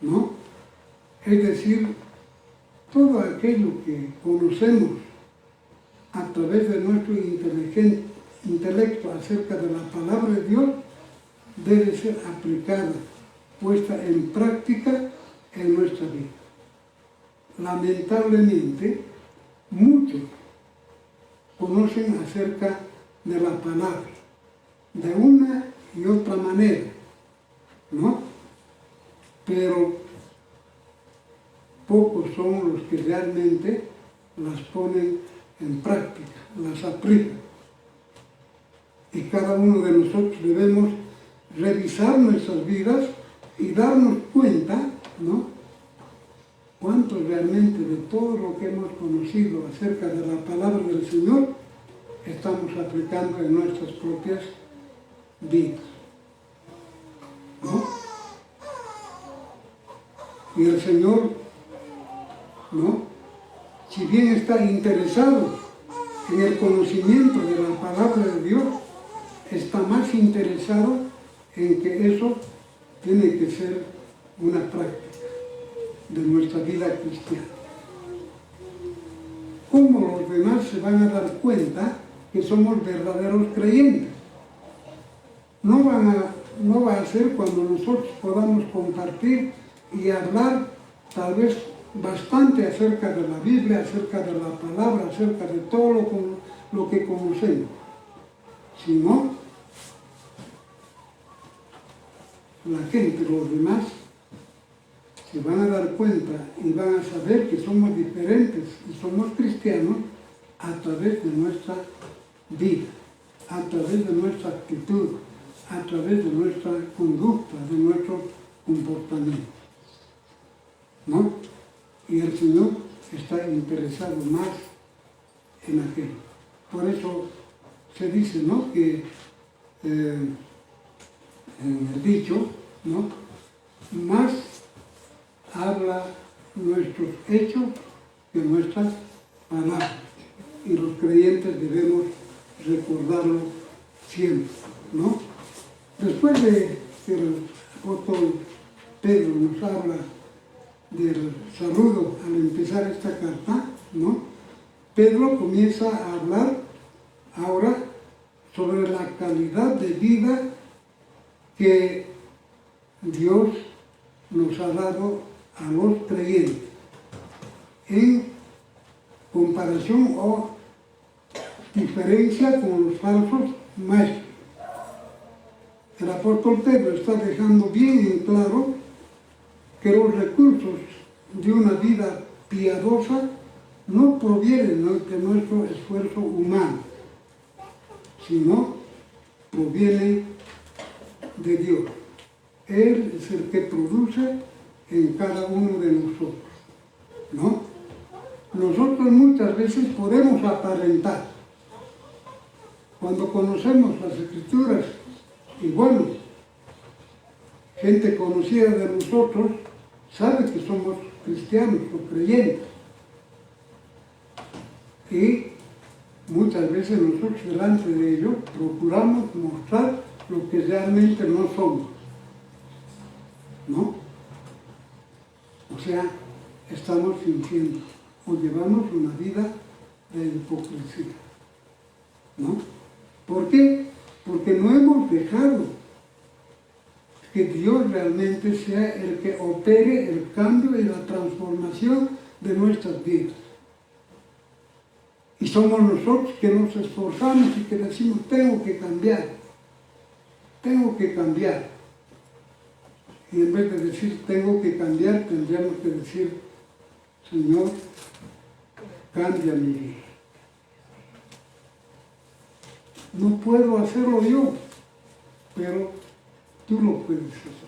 ¿no? Es decir, todo aquello que conocemos a través de nuestro intelecto acerca de la palabra de Dios debe ser aplicada, puesta en práctica en nuestra vida. Lamentablemente, muchos conocen acerca de la palabra de una y otra manera, ¿no? Pero pocos son los que realmente las ponen en práctica, las aplican. Y cada uno de nosotros debemos revisar nuestras vidas y darnos cuenta, ¿no?, cuánto realmente de todo lo que hemos conocido acerca de la palabra del Señor estamos aplicando en nuestras propias vidas, ¿no? Y el Señor, ¿no?, si bien está interesado en el conocimiento de la palabra de Dios, está más interesado en que eso tiene que ser una práctica de nuestra vida cristiana. ¿Cómo los demás se van a dar cuenta que somos verdaderos creyentes? No va a ser cuando nosotros podamos compartir y hablar tal vez bastante acerca de la Biblia, acerca de la palabra, acerca de todo lo que conocemos. Si no, la gente, los demás, se van a dar cuenta y van a saber que somos diferentes y somos cristianos a través de nuestra vida, a través de nuestra actitud, a través de nuestra conducta, de nuestro comportamiento, ¿no? Y el Señor está interesado más en aquello. Por eso se dice, ¿no?, que en el dicho, ¿no?, más habla nuestros hechos que nuestras palabras. Y los creyentes debemos recordarlo siempre, ¿no? Después de que el apóstol Pedro nos habla del saludo al empezar esta carta, ¿no?, Pedro comienza a hablar ahora sobre la calidad de vida que Dios nos ha dado a los creyentes en comparación o diferencia con los falsos maestros. El apóstol Pedro está dejando bien en claro que los recursos de una vida piadosa no provienen de nuestro esfuerzo humano, sino provienen de Dios. Él es el que produce en cada uno de nosotros, ¿no? Nosotros muchas veces podemos aparentar. Cuando conocemos las Escrituras, y bueno, gente conocida de nosotros sabe que somos cristianos o creyentes. Y muchas veces nosotros delante de ellos procuramos mostrar lo que realmente no somos, ¿no? O sea, estamos fingiendo o llevamos una vida de hipocresía, ¿no? ¿Por qué? Porque no hemos dejado que Dios realmente sea el que opere el cambio y la transformación de nuestras vidas. Y somos nosotros que nos esforzamos y que decimos, tengo que cambiar, tengo que cambiar. Y en vez de decir, tengo que cambiar, tendríamos que decir, Señor, cambia mi vida. No puedo hacerlo yo, pero tú lo puedes hacer.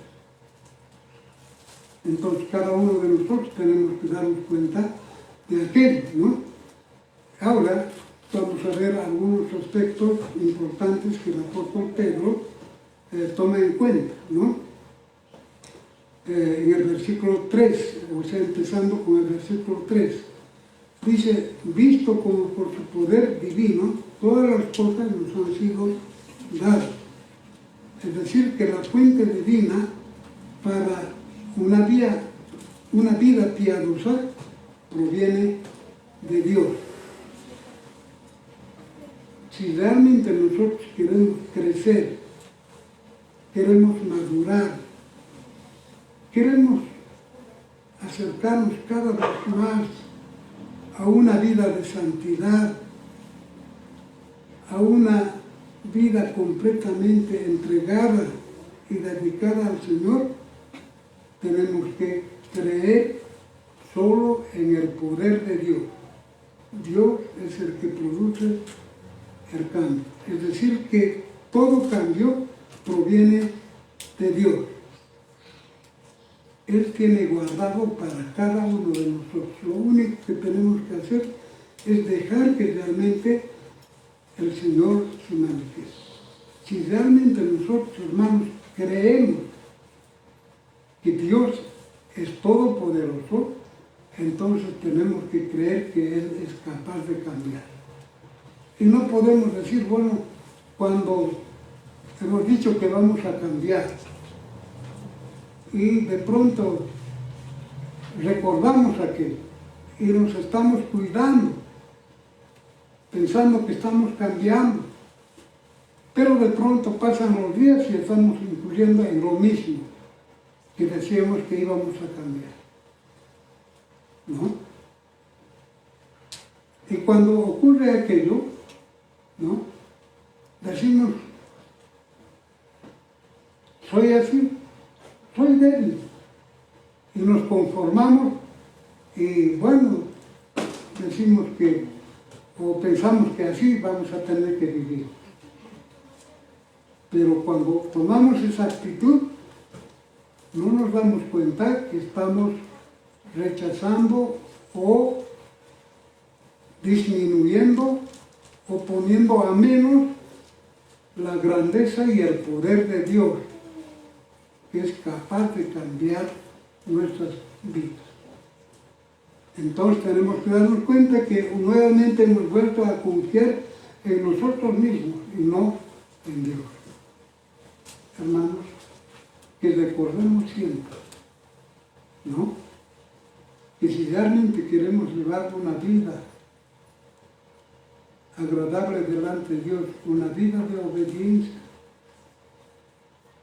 Entonces, cada uno de nosotros tenemos que darnos cuenta de aquello, ¿no? Ahora vamos a ver algunos aspectos importantes que el apóstol Pedro toma en cuenta, ¿no? En el versículo 3, o sea, empezando con el versículo 3, dice, visto como por su poder divino, todas las cosas nos han sido dadas. Es decir, que la fuente divina para una vida piadosa proviene de Dios. Si realmente nosotros queremos crecer, queremos madurar, queremos acercarnos cada vez más a una vida de santidad, a una vida completamente entregada y dedicada al Señor, tenemos que creer solo en el poder de Dios. Dios es el que produce el cambio. Es decir, que todo cambio proviene de Dios. Él tiene guardado para cada uno de nosotros. Lo único que tenemos que hacer es dejar que realmente el Señor se manifieste. Si realmente nosotros, hermanos, creemos que Dios es todopoderoso, entonces tenemos que creer que Él es capaz de cambiar. Y no podemos decir, bueno, cuando hemos dicho que vamos a cambiar y de pronto recordamos aquello y nos estamos cuidando, pensando que estamos cambiando, pero de pronto pasan los días y estamos incurriendo en lo mismo que decíamos que íbamos a cambiar. ¿no? Y cuando ocurre aquello, ¿no? Decimos, soy así, soy débil. Y nos conformamos y bueno, decimos que, o pensamos que así vamos a tener que vivir. Pero cuando tomamos esa actitud, no nos damos cuenta que estamos rechazando o disminuyendo o poniendo a menos la grandeza y el poder de Dios, que es capaz de cambiar nuestras vidas. Entonces tenemos que darnos cuenta que nuevamente hemos vuelto a confiar en nosotros mismos y no en Dios. Hermanos, que recordemos siempre, ¿no? Que si realmente queremos llevar una vida agradable delante de Dios, una vida de obediencia,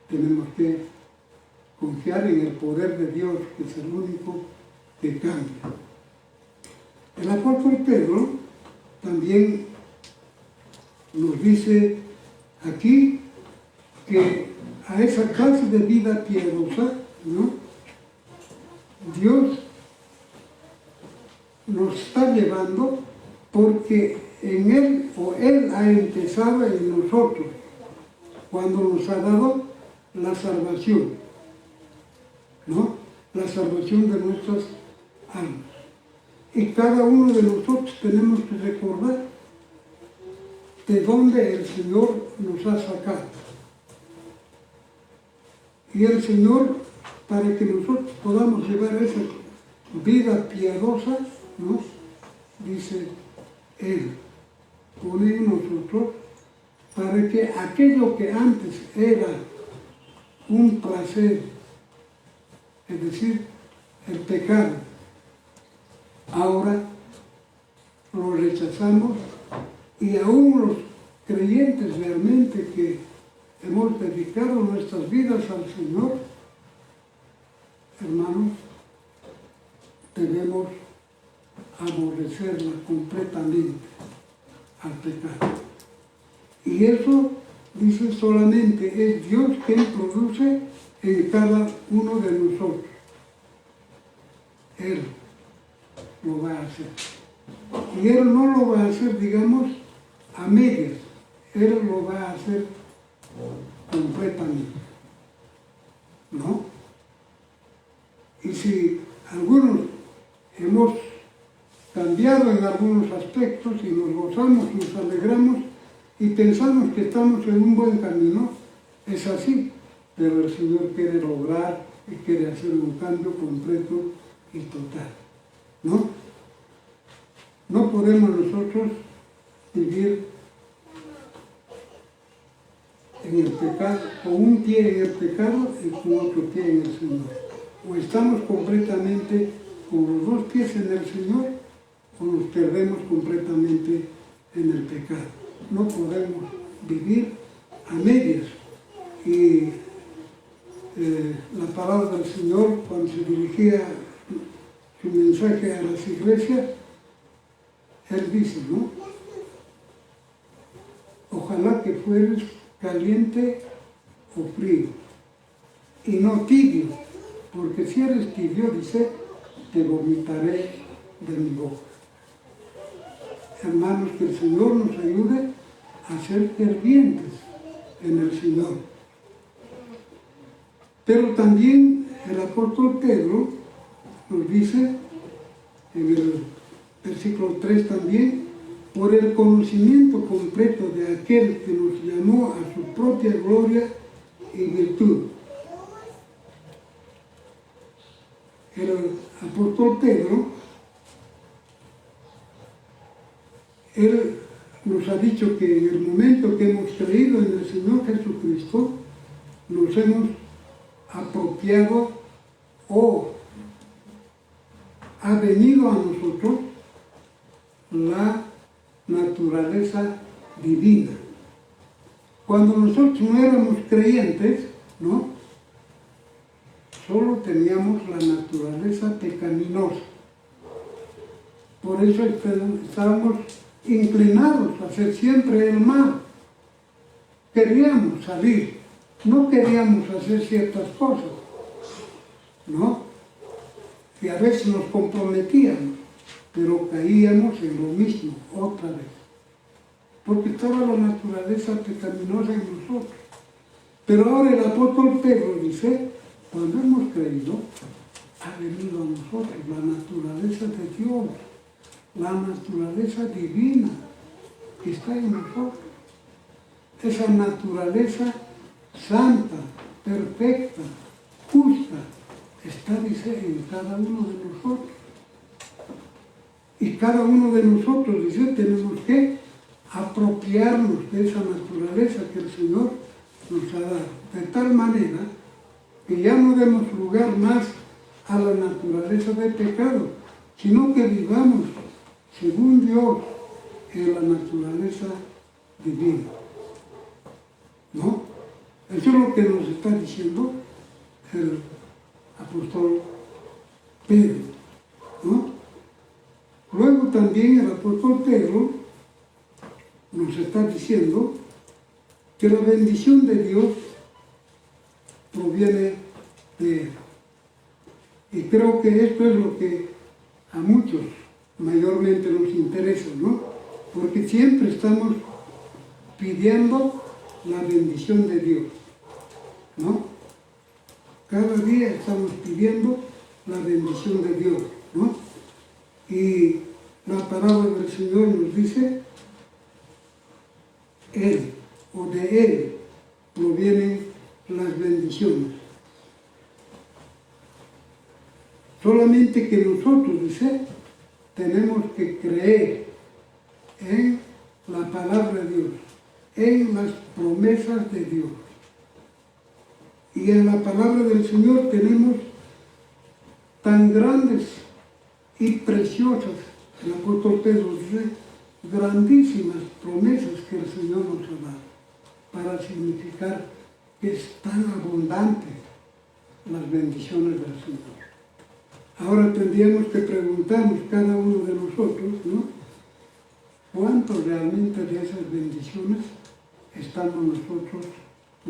tenemos que confiar en el poder de Dios, que es el único que cambia. El apóstol Pedro también nos dice aquí que a esa clase de vida piadosa, ¿no? Dios nos está llevando porque en Él, o Él ha empezado en nosotros, cuando nos ha dado la salvación, ¿no? La salvación de nuestras almas. Y cada uno de nosotros tenemos que recordar de dónde el Señor nos ha sacado. Y el Señor, para que nosotros podamos llevar esa vida piadosa, ¿no? Dice Él, pone en nosotros, para que aquello que antes era un placer, es decir, el pecado, ahora lo rechazamos, y aún los creyentes realmente que hemos dedicado nuestras vidas al Señor, hermanos, debemos aborrecerla completamente al pecado. Y eso, dice, solamente es Dios quien produce en cada uno de nosotros. Él lo va a hacer. Y Él no lo va a hacer, digamos, a medias. Él lo va a hacer completamente, ¿no? Y si algunos hemos cambiado en algunos aspectos y nos gozamos, nos alegramos y pensamos que estamos en un buen camino, es así, pero el Señor quiere lograr y quiere hacer un cambio completo y total, ¿no? No podemos nosotros vivir en el pecado, con un pie en el pecado y con otro pie en el Señor. O estamos completamente con los dos pies en el Señor, o nos perdemos completamente en el pecado. No podemos vivir a medias. Y la palabra del Señor, cuando se dirigía su mensaje a las iglesias, Él dice, ¿no? Ojalá que fueres caliente o frío, y no tibio, porque si eres tibio, dice, te vomitaré de mi boca. Hermanos, que el Señor nos ayude a ser fervientes en el Señor. Pero también el apóstol Pedro nos dice, en el versículo 3 también, por el conocimiento completo de aquel que nos llamó a su propia gloria y virtud. El apóstol Pedro, él nos ha dicho que en el momento que hemos creído en el Señor Jesucristo, nos hemos apropiado o ha venido a nosotros la naturaleza divina. Cuando nosotros no éramos creyentes, ¿no? Solo teníamos la naturaleza pecaminosa, Por eso estábamos inclinados a hacer siempre el mal. Queríamos salir, no queríamos hacer ciertas cosas, ¿no? Y a veces nos comprometíamos, pero caíamos en lo mismo otra vez. Porque estaba la naturaleza pecaminosa en nosotros. Pero ahora el apóstol Pedro dice, cuando hemos creído, ha venido a nosotros la naturaleza de Dios, la naturaleza divina que está en nosotros. Esa naturaleza santa, perfecta, justa, está, dice, en cada uno de nosotros. Y cada uno de nosotros, dice, tenemos que apropiarnos de esa naturaleza que el Señor nos ha dado, de tal manera que ya no demos lugar más a la naturaleza de pecado, sino que vivamos según Dios en la naturaleza divina. ¿No? Eso es lo que nos está diciendo el apóstol Pedro, ¿no? Luego también el apóstol Pedro nos está diciendo que la bendición de Dios proviene de Él. Y creo que esto es lo que a muchos mayormente nos interesa, ¿no? Porque siempre estamos pidiendo la bendición de Dios, ¿no? Cada día estamos pidiendo la bendición de Dios, ¿no? Y la palabra del Señor nos dice, Él o de Él provienen las bendiciones. Solamente que nosotros, dice, tenemos que creer en la palabra de Dios, en las promesas de Dios. Y en la palabra del Señor tenemos tan grandes y preciosas, el apóstol Pedro dice, grandísimas promesas que el Señor nos ha dado, para significar que es tan abundante las bendiciones del Señor. Ahora tendríamos que preguntarnos cada uno de nosotros, ¿no? ¿Cuánto realmente de esas bendiciones estamos nosotros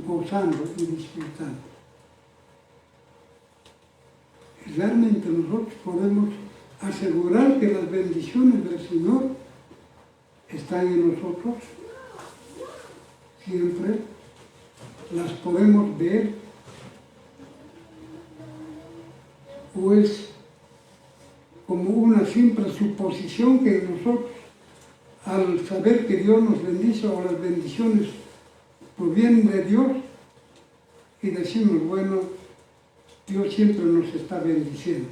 gozando y disfrutando? Y realmente nosotros podemos asegurar que las bendiciones del Señor están en nosotros. Siempre las podemos ver, o es como una simple suposición que nosotros, al saber que Dios nos bendice o las bendiciones provienen de Dios, y decimos, bueno, Dios siempre nos está bendiciendo.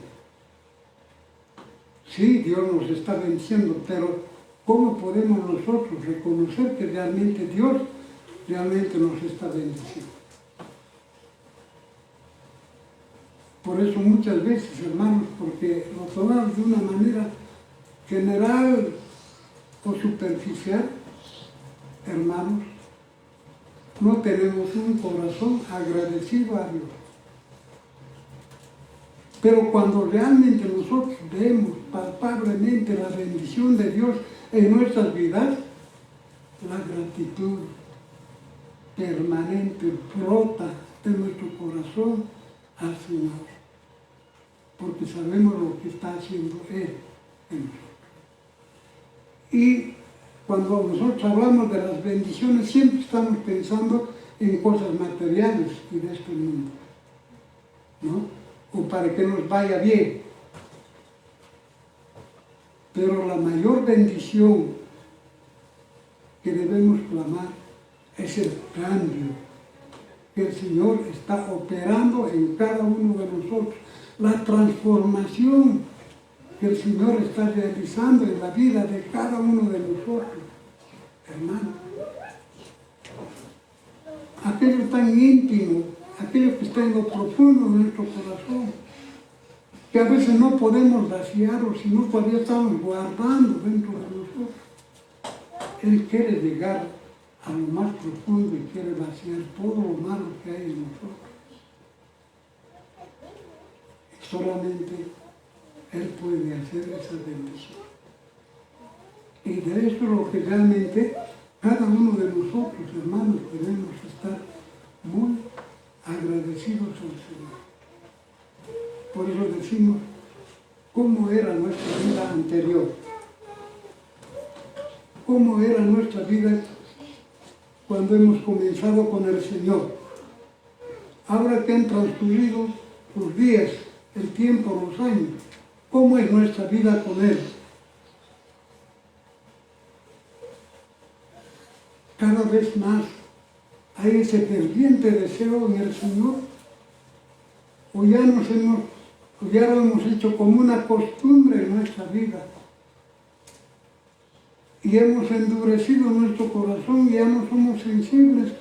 Sí, Dios nos está bendiciendo, pero ¿cómo podemos nosotros reconocer que realmente Dios realmente nos está bendiciendo? Por eso muchas veces, hermanos, porque lo tomamos de una manera general o superficial, hermanos, no tenemos un corazón agradecido a Dios. Pero cuando realmente nosotros vemos palpablemente la bendición de Dios en nuestras vidas, la gratitud permanente brota de nuestro corazón al Señor, porque sabemos lo que está haciendo Él en nosotros. Y cuando nosotros hablamos de las bendiciones, siempre estamos pensando en cosas materiales y de este mundo, ¿no? O para que nos vaya bien. Pero la mayor bendición que debemos clamar es el cambio que el Señor está operando en cada uno de nosotros, la transformación que el Señor está realizando en la vida de cada uno de nosotros, hermano. Aquello tan íntimo, aquello que está en lo profundo de nuestro corazón, que a veces no podemos vaciarlo, sino todavía estamos guardando dentro de nosotros. Él quiere llegar a lo más profundo y quiere vaciar todo lo malo que hay en nosotros. Solamente Él puede hacer esa bendición. Y de eso es lo que realmente cada uno de nosotros, hermanos, debemos estar muy agradecidos al Señor. Por eso decimos, ¿cómo era nuestra vida anterior? ¿Cómo era nuestra vida cuando hemos comenzado con el Señor? Ahora que han transcurrido los días, el tiempo, los años, ¿cómo es nuestra vida con Él? Cada vez más hay ese ferviente deseo en el Señor, o ya lo hemos hecho como una costumbre en nuestra vida y hemos endurecido nuestro corazón y ya no somos sensibles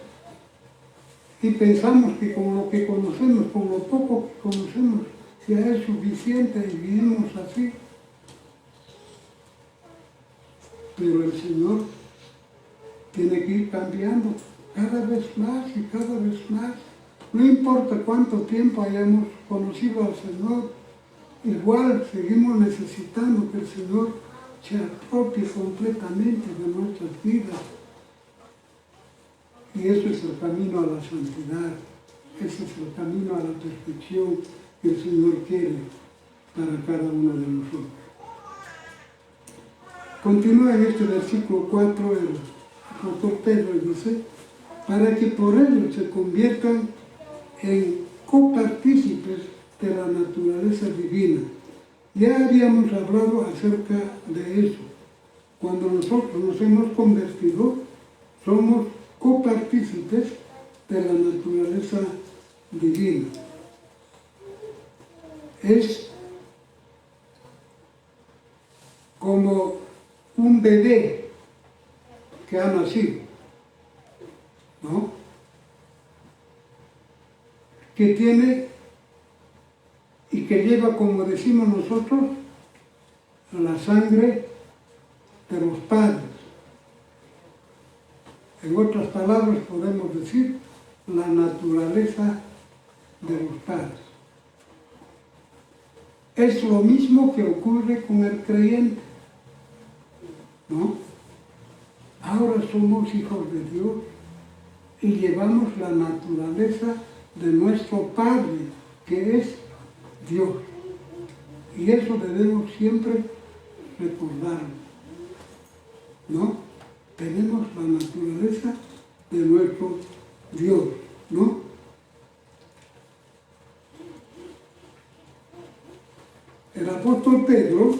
y pensamos que con lo que conocemos, con lo poco que conocemos, ya es suficiente y vivimos así. Pero el Señor tiene que ir cambiando cada vez más y cada vez más. No importa cuánto tiempo hayamos conocido al Señor, igual seguimos necesitando que el Señor se apropie completamente de nuestras vidas. Y eso es el camino a la santidad, ese es el camino a la perfección que el Señor quiere para cada uno de nosotros. Continúa en este versículo 4 el apóstol Pedro y dice, para que por ellos se conviertan en copartícipes de la naturaleza divina. Ya habíamos hablado acerca de eso. Cuando nosotros nos hemos convertido, somos copartícipes de la naturaleza divina. Es como un bebé que ha nacido, ¿no? Que tiene y que lleva, como decimos nosotros, la sangre de los padres. En otras palabras podemos decir la naturaleza de los padres. Es lo mismo que ocurre con el creyente, ¿no? Ahora somos hijos de Dios y llevamos la naturaleza de nuestro Padre, que es Dios. Y eso debemos siempre recordarlo, ¿no? Tenemos la naturaleza de nuestro Dios, ¿no? El apóstol Pedro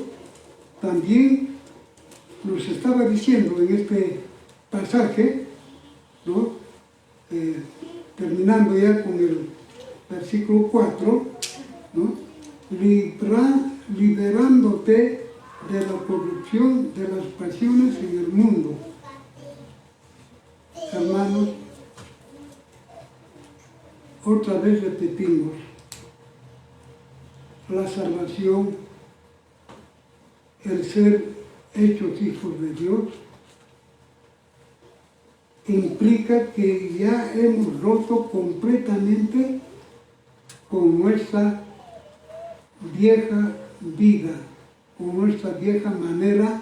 también nos estaba diciendo en este pasaje, ¿no? Terminando ya con el versículo 4, ¿no? Liberándote de la corrupción de las pasiones en el mundo. Hermanos, otra vez repetimos, la salvación, el ser hechos hijos de Dios, implica que ya hemos roto completamente con nuestra vieja vida, con nuestra vieja manera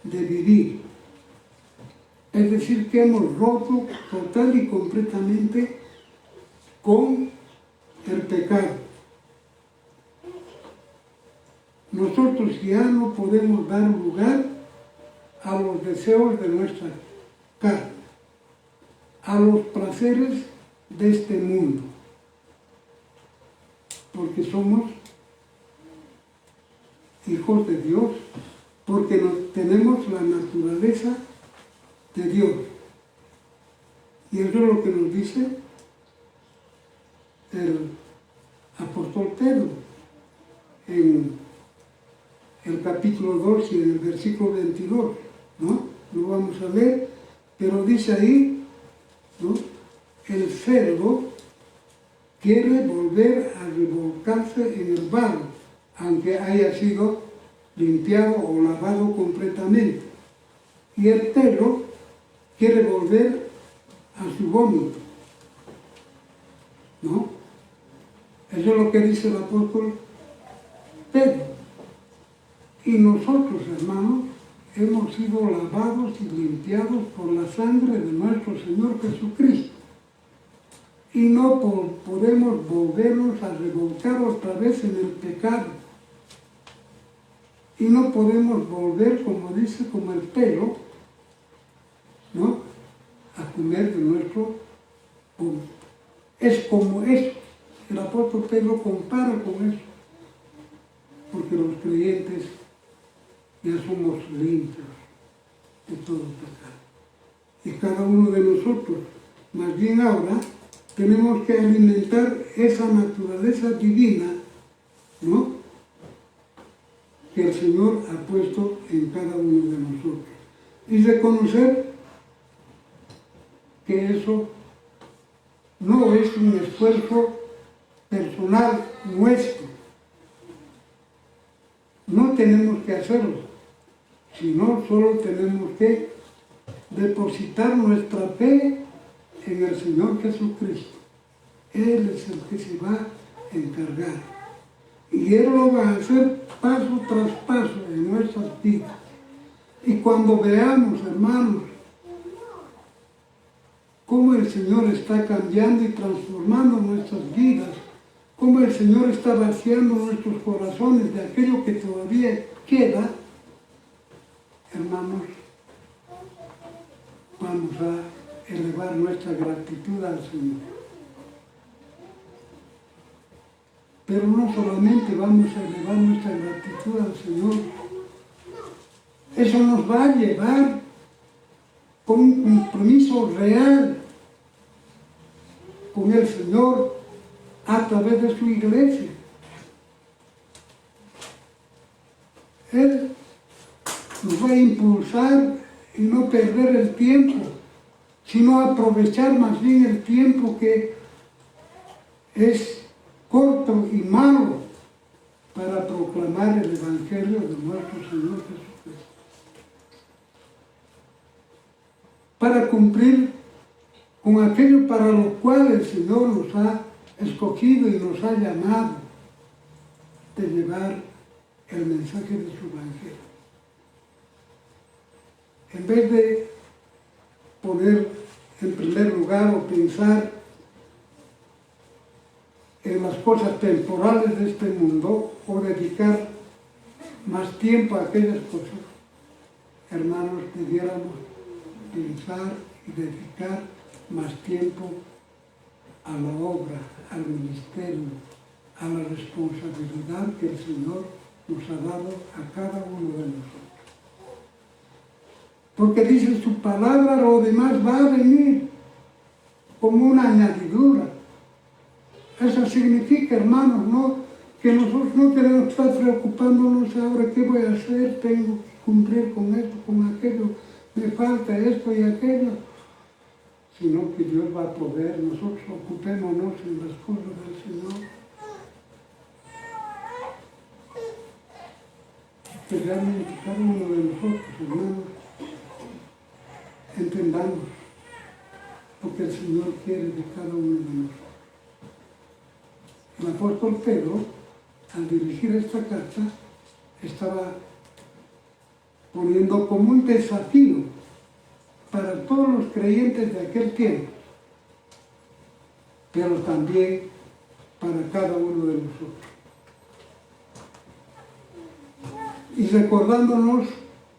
de vivir. Es decir, que hemos roto total y completamente con el pecado. Nosotros ya no podemos dar lugar a los deseos de nuestra carne, a los placeres de este mundo, porque somos hijos de Dios, porque tenemos la naturaleza de Dios. Y eso es lo que nos dice el apóstol Pedro en el capítulo 2 y en el versículo 22, ¿no? Lo vamos a leer, pero dice ahí, ¿no? El cerdo quiere volver a revolcarse en el barro, aunque haya sido limpiado o lavado completamente. Y el perro quiere volver a su vómito, ¿no? Eso es lo que dice el apóstol Pedro. Y nosotros, hermanos, hemos sido lavados y limpiados por la sangre de nuestro Señor Jesucristo. Y no podemos volvernos a revolcar otra vez en el pecado. Y no podemos volver, como dice, como el pelo, ¿no?, a comer de nuestro polvo. Es como eso. El apóstol Pedro compara con eso. Porque los creyentes ya somos limpios de todo pecado. Y cada uno de nosotros, más bien ahora, tenemos que alimentar esa naturaleza divina, ¿no?, que el Señor ha puesto en cada uno de nosotros. Y reconocer que eso no es un esfuerzo personal nuestro. No tenemos que hacerlo, sino solo tenemos que depositar nuestra fe en el Señor Jesucristo. Él es el que se va a encargar. Y Él lo va a hacer paso tras paso en nuestras vidas. Y cuando veamos, hermanos, cómo el Señor está cambiando y transformando nuestras vidas, cómo el Señor está vaciando nuestros corazones de aquello que todavía queda, hermanos, vamos a elevar nuestra gratitud al Señor. Pero no solamente vamos a elevar nuestra gratitud al Señor, eso nos va a llevar con un compromiso real con el Señor a través de su iglesia. Él nos va a impulsar y no perder el tiempo, sino aprovechar más bien el tiempo que es corto y malo para proclamar el Evangelio de nuestro Señor Jesucristo. Para cumplir con aquello para lo cual el Señor nos ha escogido y nos ha llamado de llevar el mensaje de su Evangelio. En vez de poner en primer lugar o pensar en las cosas temporales de este mundo o dedicar más tiempo a aquellas cosas, hermanos, debiéramos pensar y dedicar más tiempo a la obra, al ministerio, a la responsabilidad que el Señor nos ha dado a cada uno de nosotros. Porque dice su palabra, lo demás va a venir como una añadidura. Eso significa, hermanos, ¿no?, que nosotros no tenemos que estar preocupándonos ahora qué voy a hacer, tengo que cumplir con esto, con aquello, me falta esto y aquello, sino que Dios va a proveer. Nosotros ocupémonos en las cosas del Señor. Que realmente cada uno de nosotros, hermanos, entendamos lo que el Señor quiere de cada uno de nosotros. El apóstol Pedro, al dirigir esta carta, estaba poniendo como un desafío para todos los creyentes de aquel tiempo, pero también para cada uno de nosotros. Y recordándonos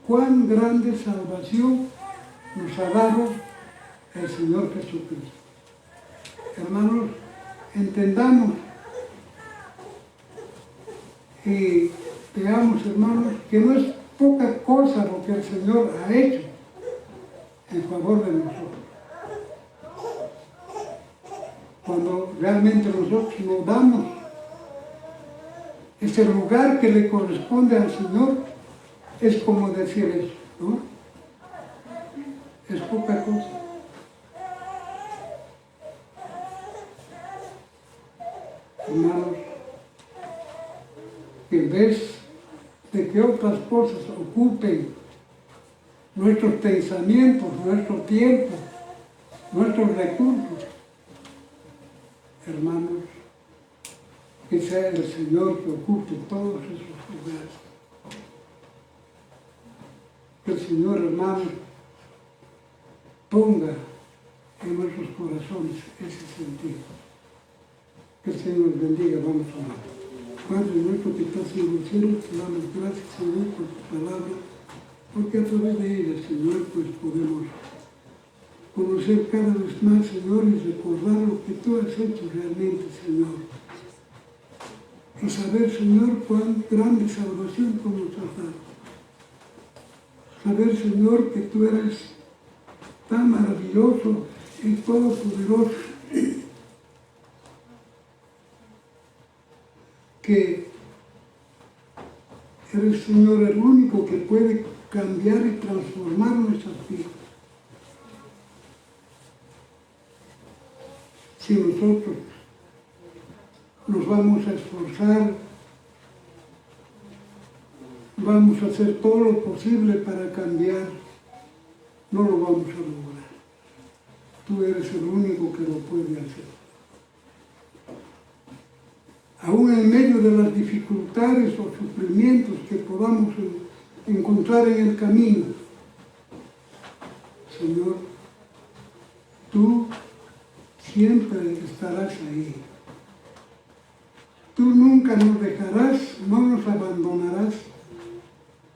cuán grande salvación nos ha dado el Señor Jesucristo. Hermanos, entendamos y veamos, hermanos, que no es poca cosa lo que el Señor ha hecho en favor de nosotros. Cuando realmente nosotros nos damos ese lugar que le corresponde al Señor, es como decir eso, ¿no? Es poca cosa. Hermanos, que en vez de que otras cosas ocupen nuestros pensamientos, nuestro tiempo, nuestros recursos, hermanos, que sea el Señor que ocupe todos esos lugares. Que Señor, hermanos, ponga en nuestros corazones ese sentido. Que el Señor nos bendiga, vamos a orar. Padre nuestro que estás en los cielos, te damos gracias, Señor, por tu palabra, porque a través de ella, Señor, pues podemos conocer cada vez más, Señor, y recordar lo que tú has hecho realmente, Señor. Y saber, Señor, cuán grande salvación tú nos has dado. Saber, Señor, que tú eres tan maravilloso y todopoderoso, que eres, Señor, el único que puede cambiar y transformar nuestras vidas. Si nosotros nos vamos a esforzar, vamos a hacer todo lo posible para cambiar, no lo vamos a lograr. Tú eres el único que lo puede hacer. Aún en medio de las dificultades o sufrimientos que podamos encontrar en el camino, Señor, tú siempre estarás ahí. Tú nunca nos dejarás, no nos abandonarás,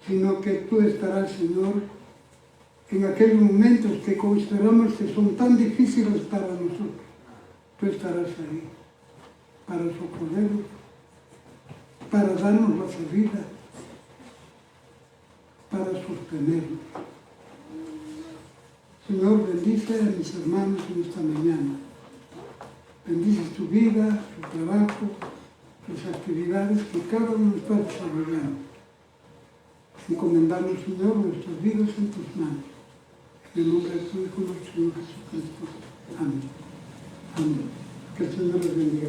sino que tú estarás, Señor, en aquellos momentos que consideramos que son tan difíciles para nosotros. Tú estarás ahí para socorrernos, para darnos la salida, para sostenernos. Señor, bendice a mis hermanos en esta mañana. Bendice su vida, su trabajo, sus actividades que cada uno está desarrollando. Encomendamos, Señor, nuestras vidas en tus manos. En el nombre de tu Hijo, nuestro Señor Jesucristo. Amén. Amén. Que el Señor les bendiga.